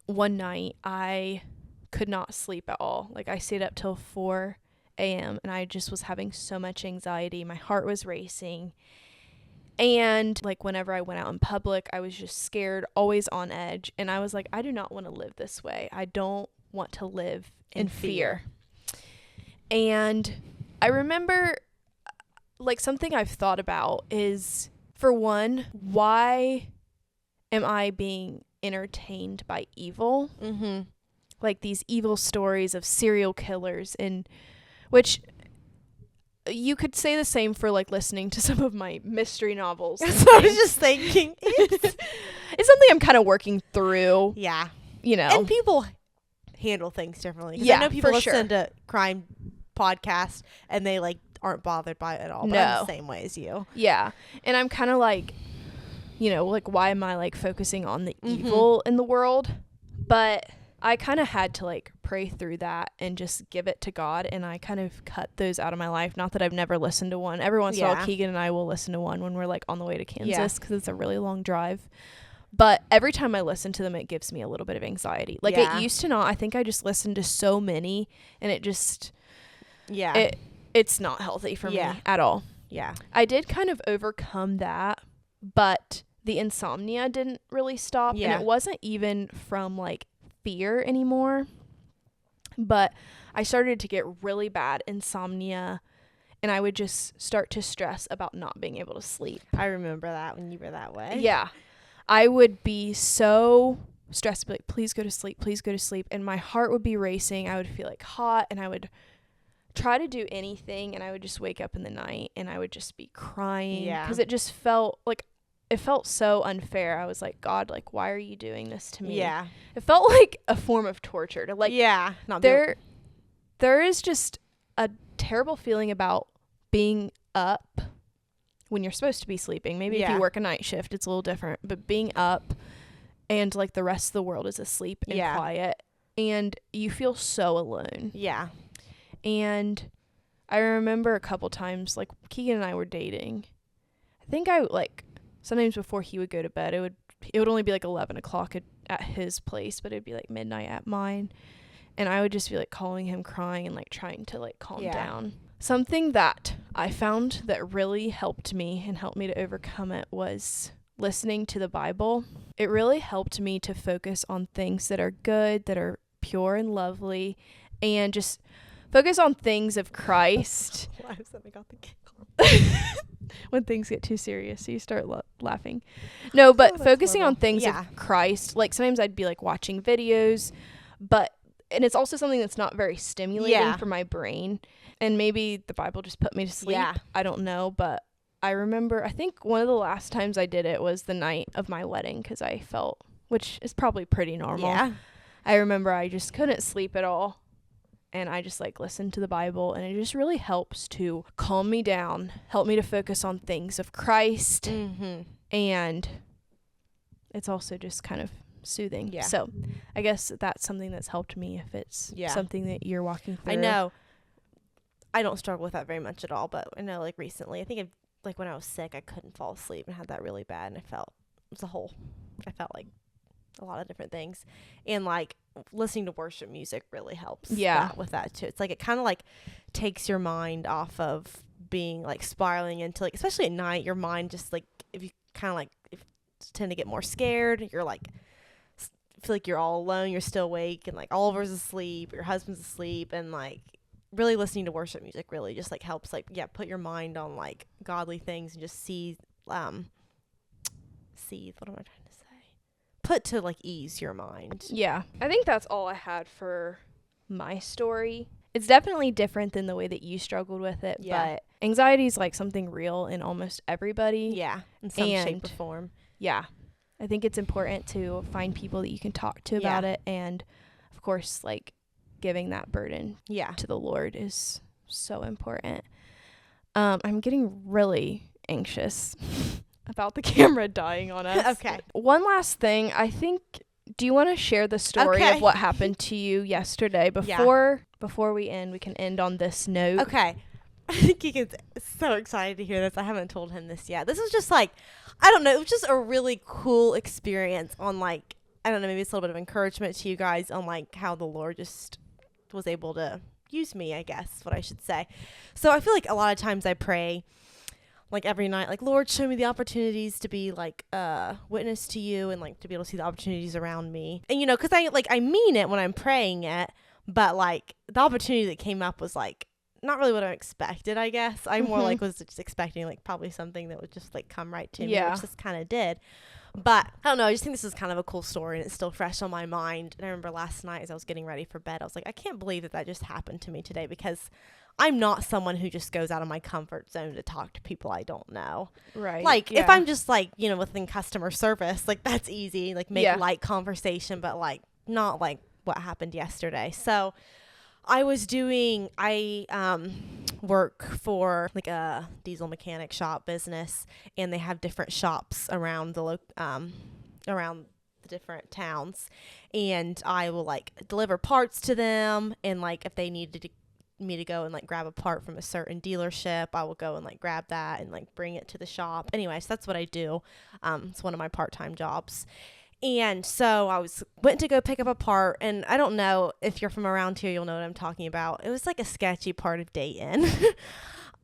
one night I could not sleep at all. Like, I stayed up till 4 a.m. and I just was having so much anxiety. My heart was racing. And like, whenever I went out in public, I was just scared, always on edge. And I was like, I do not want to live this way. I don't want to live in fear. And I remember, like, something I've thought about is, for one, why am I being entertained by evil? Mm-hmm. Like, these evil stories of serial killers, and which you could say the same for like listening to some of my mystery novels. That's what I was just thinking. It's something I'm kind of working through. Yeah. You know. And people handle things differently. Yeah, I know people for listen to crime podcasts and they like aren't bothered by it at all. But I'm the same way as you. Yeah. And I'm kind of like, you know, like, why am I like focusing on the evil in the world? But I kind of had to like pray through that and just give it to God, and I kind of cut those out of my life. Not that I've never listened to one. Every once in a while, Keegan and I will listen to one when we're like on the way to Kansas, because it's a really long drive. But every time I listen to them, it gives me a little bit of anxiety. Like, it used to not. I think I just listened to so many, and it just, it's not healthy for me at all. Yeah. I did kind of overcome that, but the insomnia didn't really stop. And it wasn't even from like fear anymore, but I started to get really bad insomnia, and I would just start to stress about not being able to sleep. I remember that when you were that way. Yeah. I would be so stressed, like, please go to sleep, please go to sleep. And my heart would be racing. I would feel like hot, and I would try to do anything, and I would just wake up in the night and I would just be crying. Yeah. Because it just felt like, it felt so unfair. I was like, God, like, why are you doing this to me? Yeah. It felt like a form of torture to like, there is just a terrible feeling about being up when you're supposed to be sleeping. Maybe if you work a night shift, it's a little different, but being up and like the rest of the world is asleep and quiet, and you feel so alone. Yeah. And I remember a couple times, like, Keegan and I were dating. I think I like, sometimes before he would go to bed, it would only be like 11 o'clock at his place, but it'd be like midnight at mine. And I would just be like calling him, crying, and like trying to like calm down. Something that I found that really helped me and helped me to overcome it was listening to the Bible. It really helped me to focus on things that are good, that are pure and lovely, and just focus on things of Christ. Why does that make out the giggle? When things get too serious, you start laughing. No, but focusing on things of Christ. Like, sometimes I'd be like watching videos, and it's also something that's not very stimulating for my brain. And maybe the Bible just put me to sleep. Yeah. I don't know, but I remember, I think one of the last times I did it was the night of my wedding, because I felt, which is probably pretty normal. Yeah. I remember I just couldn't sleep at all. And I just like listened to the Bible, and it just really helps to calm me down, help me to focus on things of Christ. Mm-hmm. And it's also just kind of soothing. Yeah. So I guess that's something that's helped me, if it's something that you're walking through. I know I don't struggle with that very much at all, but I know like recently, I think like when I was sick, I couldn't fall asleep and had that really bad, and I felt like a lot of different things, and like listening to worship music really helps with that too. It's like it kind of like takes your mind off of being like spiraling into like, especially at night, your mind just like, if you kind of like tend to get more scared, you're like feel like you're all alone, you're still awake, and like Oliver's asleep, your husband's asleep, and like really listening to worship music really just like helps like put your mind on like godly things and just see what am I trying to say? Put to like ease your mind. Yeah. I think that's all I had for my story. It's definitely different than the way that you struggled with it, but anxiety is like something real in almost everybody. Yeah. In some shape or form. Yeah. I think it's important to find people that you can talk to about it, and of course like giving that burden to the Lord is so important. I'm getting really anxious about the camera dying on us. Okay. One last thing, I think, do you want to share the story Okay. of what happened to you yesterday before we end? We can end on this note. Okay. I think Keegan's so excited to hear this. I haven't told him this yet. This was just like, I don't know, it was just a really cool experience on like, I don't know, maybe it's a little bit of encouragement to you guys on like how the Lord just was able to use me, I guess, what I should say. So I feel like a lot of times I pray like every night, like, Lord, show me the opportunities to be like witness to you and like to be able to see the opportunities around me. And you know, because I mean it when I'm praying it, but like the opportunity that came up was like not really what I expected, I guess. I more like was just expecting like probably something that would just like come right to me, which this kind of did. But I don't know, I just think this is kind of a cool story and it's still fresh on my mind. And I remember last night as I was getting ready for bed, I was like, I can't believe that just happened to me today, because I'm not someone who just goes out of my comfort zone to talk to people I don't know. Right. Like if I'm just like, you know, within customer service, like that's easy, like make light conversation, but like not like what happened yesterday. So I work for like a diesel mechanic shop business, and they have different shops around the around the different towns, and I will like deliver parts to them, and like if they needed me to go and like grab a part from a certain dealership, I will go and like grab that and like bring it to the shop. Anyway, so that's what I do. It's one of my part-time jobs. And so I went to go pick up a part, and I don't know if you're from around here, you'll know what I'm talking about. It was like a sketchy part of Dayton.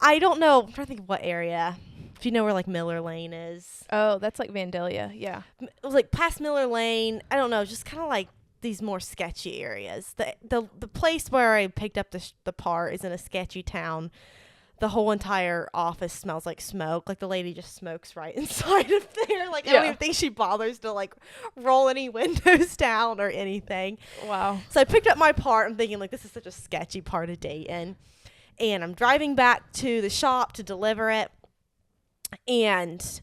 I don't know. I'm trying to think of what area. If you know where like Miller Lane is. Oh, that's like Vandalia. Yeah. It was like past Miller Lane. I don't know. Just kind of like these more sketchy areas. The place where I picked up the part is in a sketchy town. The whole entire office smells like smoke. Like the lady just smokes right inside of there. Like I don't even think she bothers to like roll any windows down or anything. Wow. So I picked up my part. I'm thinking like, this is such a sketchy part of Dayton. And I'm driving back to the shop to deliver it. And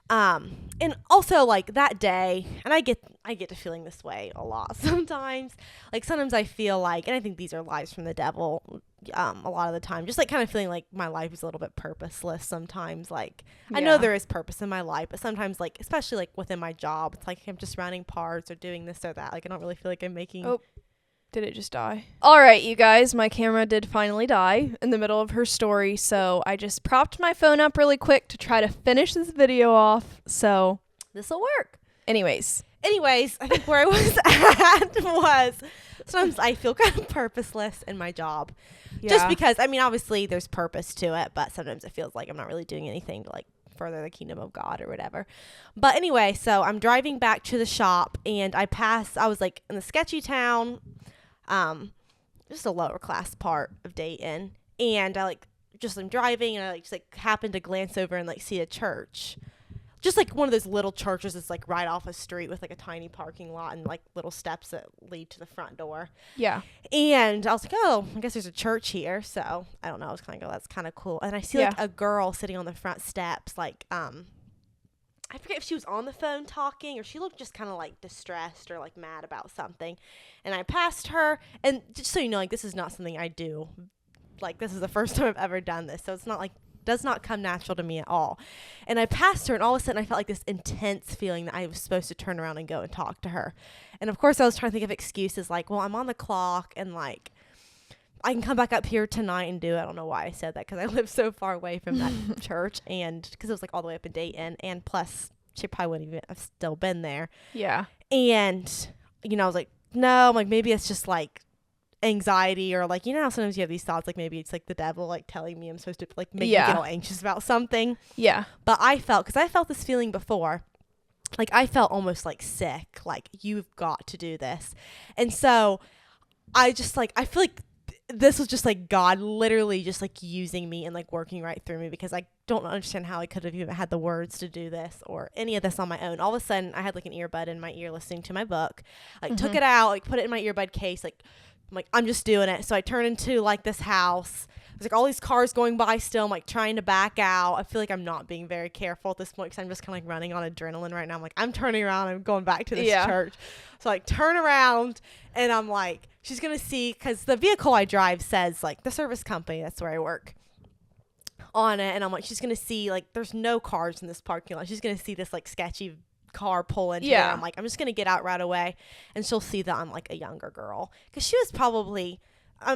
also like that day, and I get to feeling this way a lot sometimes. Like sometimes I feel like, and I think these are lies from the devil, a lot of the time, just like kind of feeling like my life is a little bit purposeless sometimes. Like I know there is purpose in my life, but sometimes like, especially like within my job, it's like I'm just running parts or doing this or that. Like I don't really feel like I'm making... Oh, did it just die? All right, you guys, my camera did finally die in the middle of her story, so I just propped my phone up really quick to try to finish this video off, so this'll work. Anyways, I think where I was at was sometimes I feel kind of purposeless in my job. Just because, I mean, obviously there's purpose to it, but sometimes it feels like I'm not really doing anything to like further the kingdom of God or whatever. But anyway, so I'm driving back to the shop, and I was like in the sketchy town, just a lower class part of Dayton, and I'm driving, and I like just like happen to glance over and like see a church. Just like one of those little churches that's like right off a street with like a tiny parking lot and like little steps that lead to the front door. Yeah. And I was like, oh, I guess there's a church here. So I don't know. I was kind of go, that's kind of cool. And I see like a girl sitting on the front steps. Like, I forget if she was on the phone talking, or she looked just kind of like distressed or like mad about something. And I passed her, and just so you know, like this is not something I do. Like this is the first time I've ever done this. So it's not like, does not come natural to me at all. And I passed her, and all of a sudden I felt like this intense feeling that I was supposed to turn around and go and talk to her. And of course I was trying to think of excuses like, well, I'm on the clock, and like I can come back up here tonight and do it. I don't know why I said that, because I live so far away from that church, and because it was like all the way up in Dayton, and plus she probably wouldn't even have still been there. Yeah. And you know, I was like, no, I'm like, maybe it's just like anxiety, or like, you know how sometimes you have these thoughts like maybe it's like the devil like telling me I'm supposed to like make me get all anxious about something. Yeah. But I felt this feeling before, like I felt almost like sick, like you've got to do this. And so I just like, I feel like this was just like God literally just like using me and like working right through me, because I don't understand how I could have even had the words to do this or any of this on my own. All of a sudden I had like an earbud in my ear listening to my book, like took it out, like put it in my earbud case, like I'm like, I'm just doing it. So I turn into like this house. There's like all these cars going by still. I'm like trying to back out. I feel like I'm not being very careful at this point, because I'm just kind of like running on adrenaline right now. I'm like, I'm turning around. I'm going back to this church. So I like turn around, and I'm like she's going to see, because the vehicle I drive says, like, the service company, that's where I work, on it. And I'm like, she's going to see, like, there's no cars in this parking lot. She's going to see this, like, sketchy car pull into there. I'm like, I'm just going to get out right away. And she'll see that I'm, like, a younger girl. Because she was probably,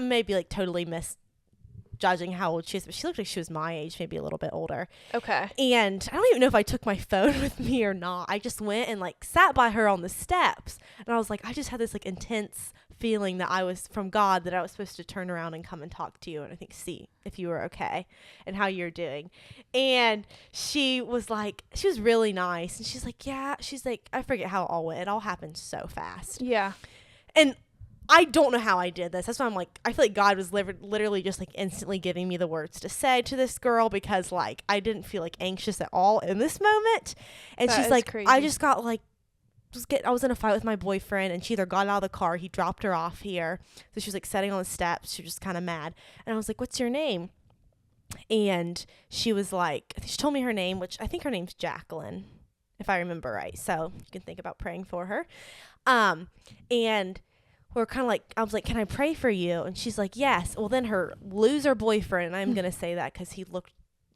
maybe, like, totally misjudging how old she is. But she looked like she was my age, maybe a little bit older. Okay. And I don't even know if I took my phone with me or not. I just went and, like, sat by her on the steps. And I was like, I just had this, like, intense feeling that I was from God, that I was supposed to turn around and come and talk to you and I think see if you were okay and how you're doing. And she was really nice, and she's like, yeah, she's like, I forget how it all went. It all happened so fast. Yeah. And I don't know how I did this. That's why I'm like, I feel like God was literally just like instantly giving me the words to say to this girl, because like I didn't feel like anxious at all in this moment. And she's like, crazy. I just got like, I was in a fight with my boyfriend, and she either got out of the car, he dropped her off here. So she was like sitting on the steps. She was just kind of mad. And I was like, what's your name? And she was like, she told me her name, which I think her name's Jacqueline, if I remember right. So you can think about praying for her. And we're kind of like, I was like, can I pray for you? And she's like, yes. Well, then her loser boyfriend, and I'm going to say that because he looked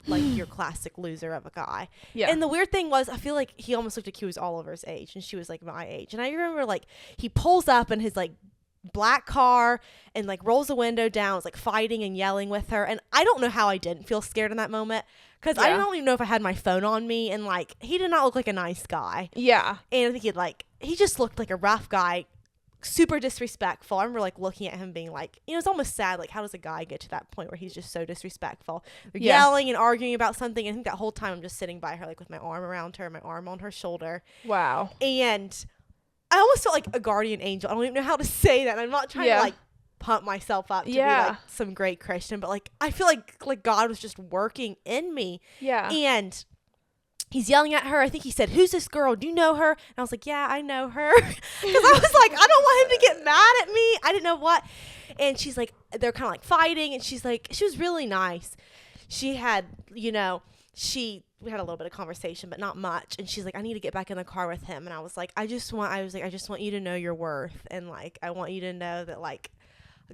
like your classic loser of a guy. Yeah. And the weird thing was, I feel like he almost looked like he was Oliver's age, and she was like my age. And I remember like he pulls up in his like black car and like rolls the window down, was like fighting and yelling with her. And I don't know how I didn't feel scared in that moment, because I don't even know if I had my phone on me. And like, he did not look like a nice guy. Yeah. And I think he just looked like a rough guy, super disrespectful. I remember like looking at him being like, it's almost sad, like how does a guy get to that point where he's just so disrespectful? They're yelling and arguing about something, and I think that whole time I'm just sitting by her, like with my arm around her, my arm on her shoulder. Wow. And I almost felt like a guardian angel. I don't even know how to say that, and I'm not trying to like pump myself up to be like some great Christian, but like I feel like God was just working in me. Yeah. And he's yelling at her. I think he said, who's this girl? Do you know her? And I was like, yeah, I know her. Because I was like, I don't want him to get mad at me. I didn't know what. And she's like, they're kind of like fighting. And she's like, she was really nice. She had, we had a little bit of conversation, but not much. And she's like, I need to get back in the car with him. And I was like, I just want you to know your worth. And like, I want you to know that like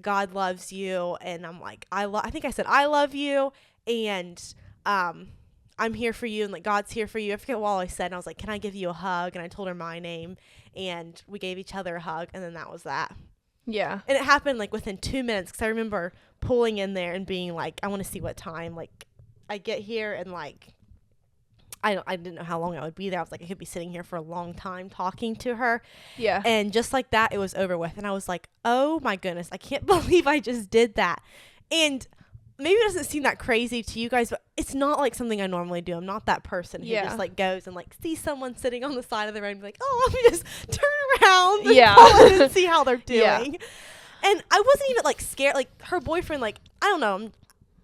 God loves you. And I'm like, I think I said, I love you. And, I'm here for you, and like God's here for you. I forget what all I said, and I was like, can I give you a hug? And I told her my name, and we gave each other a hug, and then that was that. Yeah. And it happened like within 2 minutes, because I remember pulling in there and being like, I want to see what time like I get here, and like I didn't know how long I would be there. I was like, I could be sitting here for a long time talking to her. Yeah. And just like that, it was over with, and I was like, oh my goodness, I can't believe I just did that. And maybe it doesn't seem that crazy to you guys, but it's not like something I normally do. I'm not that person who just like goes and like sees someone sitting on the side of the road and be like, oh, let me just turn around and see how they're doing. Yeah. And I wasn't even like scared. Like her boyfriend, like, I don't know.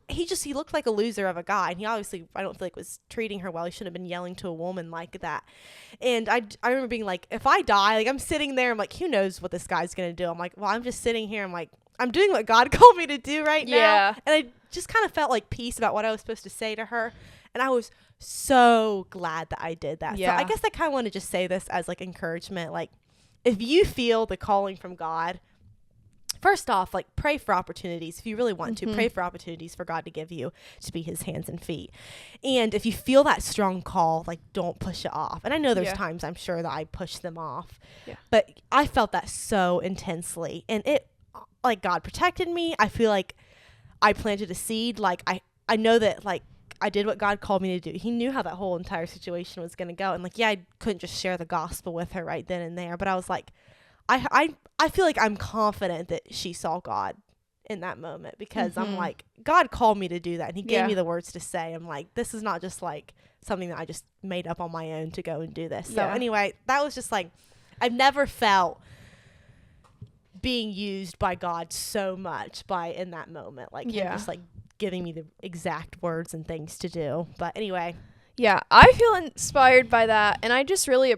He looked like a loser of a guy, and he obviously, I don't feel like was treating her well. He shouldn't have been yelling to a woman like that. And I remember being like, if I die, like I'm sitting there, I'm like, who knows what this guy's going to do? I'm like, well, I'm just sitting here. I'm like, I'm doing what God called me to do right now. And I just kind of felt like peace about what I was supposed to say to her. And I was so glad that I did that. Yeah. So I guess I kind of want to just say this as like encouragement. Like if you feel the calling from God, first off, like pray for opportunities. If you really want to, pray for opportunities for God to give you to be his hands and feet. And if you feel that strong call, like don't push it off. And I know there's times I'm sure that I push them off, but I felt that so intensely, and it, like God protected me. I feel like I planted a seed. Like I know that like I did what God called me to do. He knew how that whole entire situation was going to go. And like, I couldn't just share the gospel with her right then and there, but I was like, I feel like I'm confident that she saw God in that moment, because I'm like, God called me to do that. And he gave me the words to say. I'm like, this is not just like something that I just made up on my own to go and do this. So anyway, that was just like, I've never felt being used by God so much in that moment, like him just like giving me the exact words and things to do. But anyway, I feel inspired by that, and I just really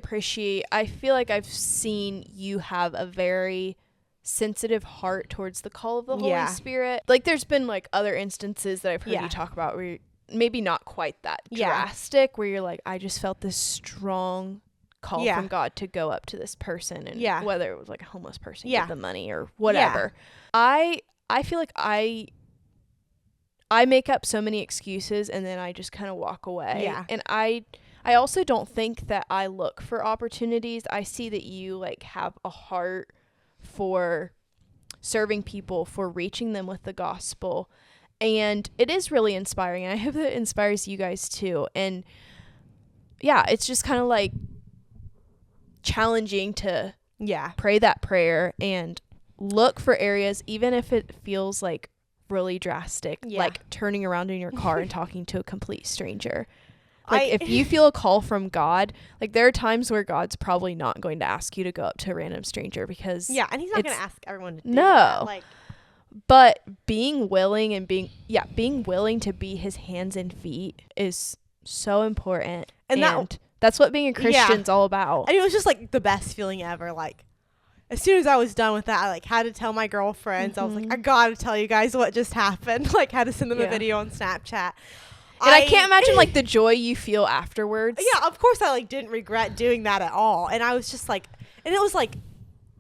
I feel like I've seen you have a very sensitive heart towards the call of the Holy Spirit. Like there's been like other instances that I've heard you talk about where you're maybe not quite that drastic, where you're like, I just felt this strong call Yeah. from God to go up to this person, and Yeah. whether it was like a homeless person, Yeah. give them money or whatever. I feel like I make up so many excuses, and then I just kind of walk away. Yeah. And I also don't think that I look for opportunities. I see that you like have a heart for serving people, for reaching them with the gospel. And it is really inspiring. And I hope that it inspires you guys too. And yeah, it's just kind of like challenging to pray that prayer and look for areas, even if it feels like really drastic, like turning around in your car and talking to a complete stranger. Like if you feel a call from God, like there are times where God's probably not going to ask you to go up to a random stranger because and he's not going to ask everyone to do no that. Like, but being willing and being willing to be his hands and feet is so important, and that's what being a Christian's all about. And it was just like the best feeling ever. Like as soon as I was done with that, I like had to tell my girlfriends. I was like, I gotta tell you guys what just happened. Like had to send them a video on Snapchat. And I can't imagine like the joy you feel afterwards. Yeah, of course I like didn't regret doing that at all. And I was just like, and it was like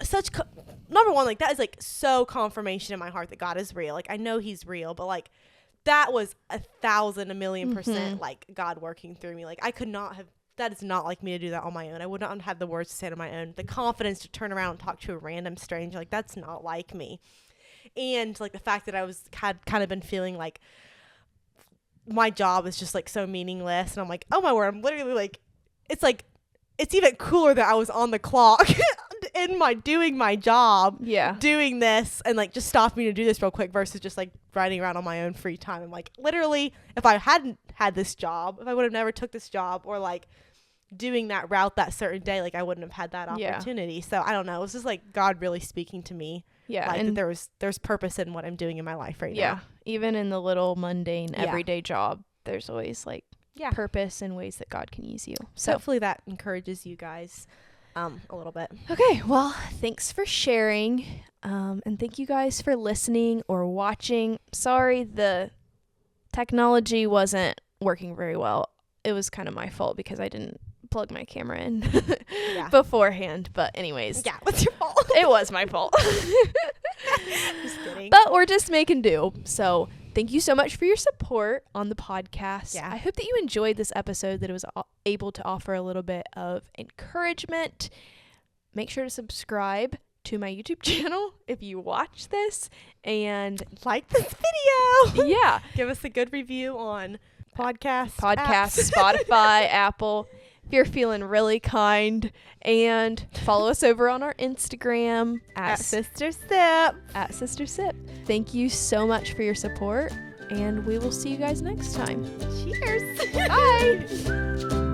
such number one, like that is like so confirmation in my heart that God is real. Like I know he's real, but like that was 1,000, 1,000,000% like God working through me. Like I could not have, that is not like me to do that on my own. I would not have the words to say on my own. The confidence to turn around and talk to a random stranger, like that's not like me. And like the fact that I had kind of been feeling like my job is just like so meaningless, and I'm like, oh my word, I'm literally like, it's even cooler that I was on the clock in doing my job, doing this, and like just stopping to do this real quick versus just like riding around on my own free time. I'm like, literally, if I hadn't had this job, if I would have never took this job, or like doing that route that certain day, like I wouldn't have had that opportunity. So I don't know, it was just like God really speaking to me. Like and that there's purpose in what I'm doing in my life right now. Even in the little mundane everyday job, there's always like purpose and ways that God can use you. So hopefully that encourages you guys a little bit. Okay, well, thanks for sharing, and thank you guys for listening or watching. Sorry the technology wasn't working very well. It was kind of my fault because I didn't plug my camera in beforehand, but anyways, what's your fault? It was my fault. Just kidding. But we're just making do. So thank you so much for your support on the podcast. I hope that you enjoyed this episode, that it was able to offer a little bit of encouragement. Make sure to subscribe to my YouTube channel if you watch this, and like this video. Give us a good review on podcast, Spotify, Apple, if you're feeling really kind, and follow us over on our Instagram at Sister Sip. Thank you so much for your support, and we will see you guys next time. Cheers. Bye.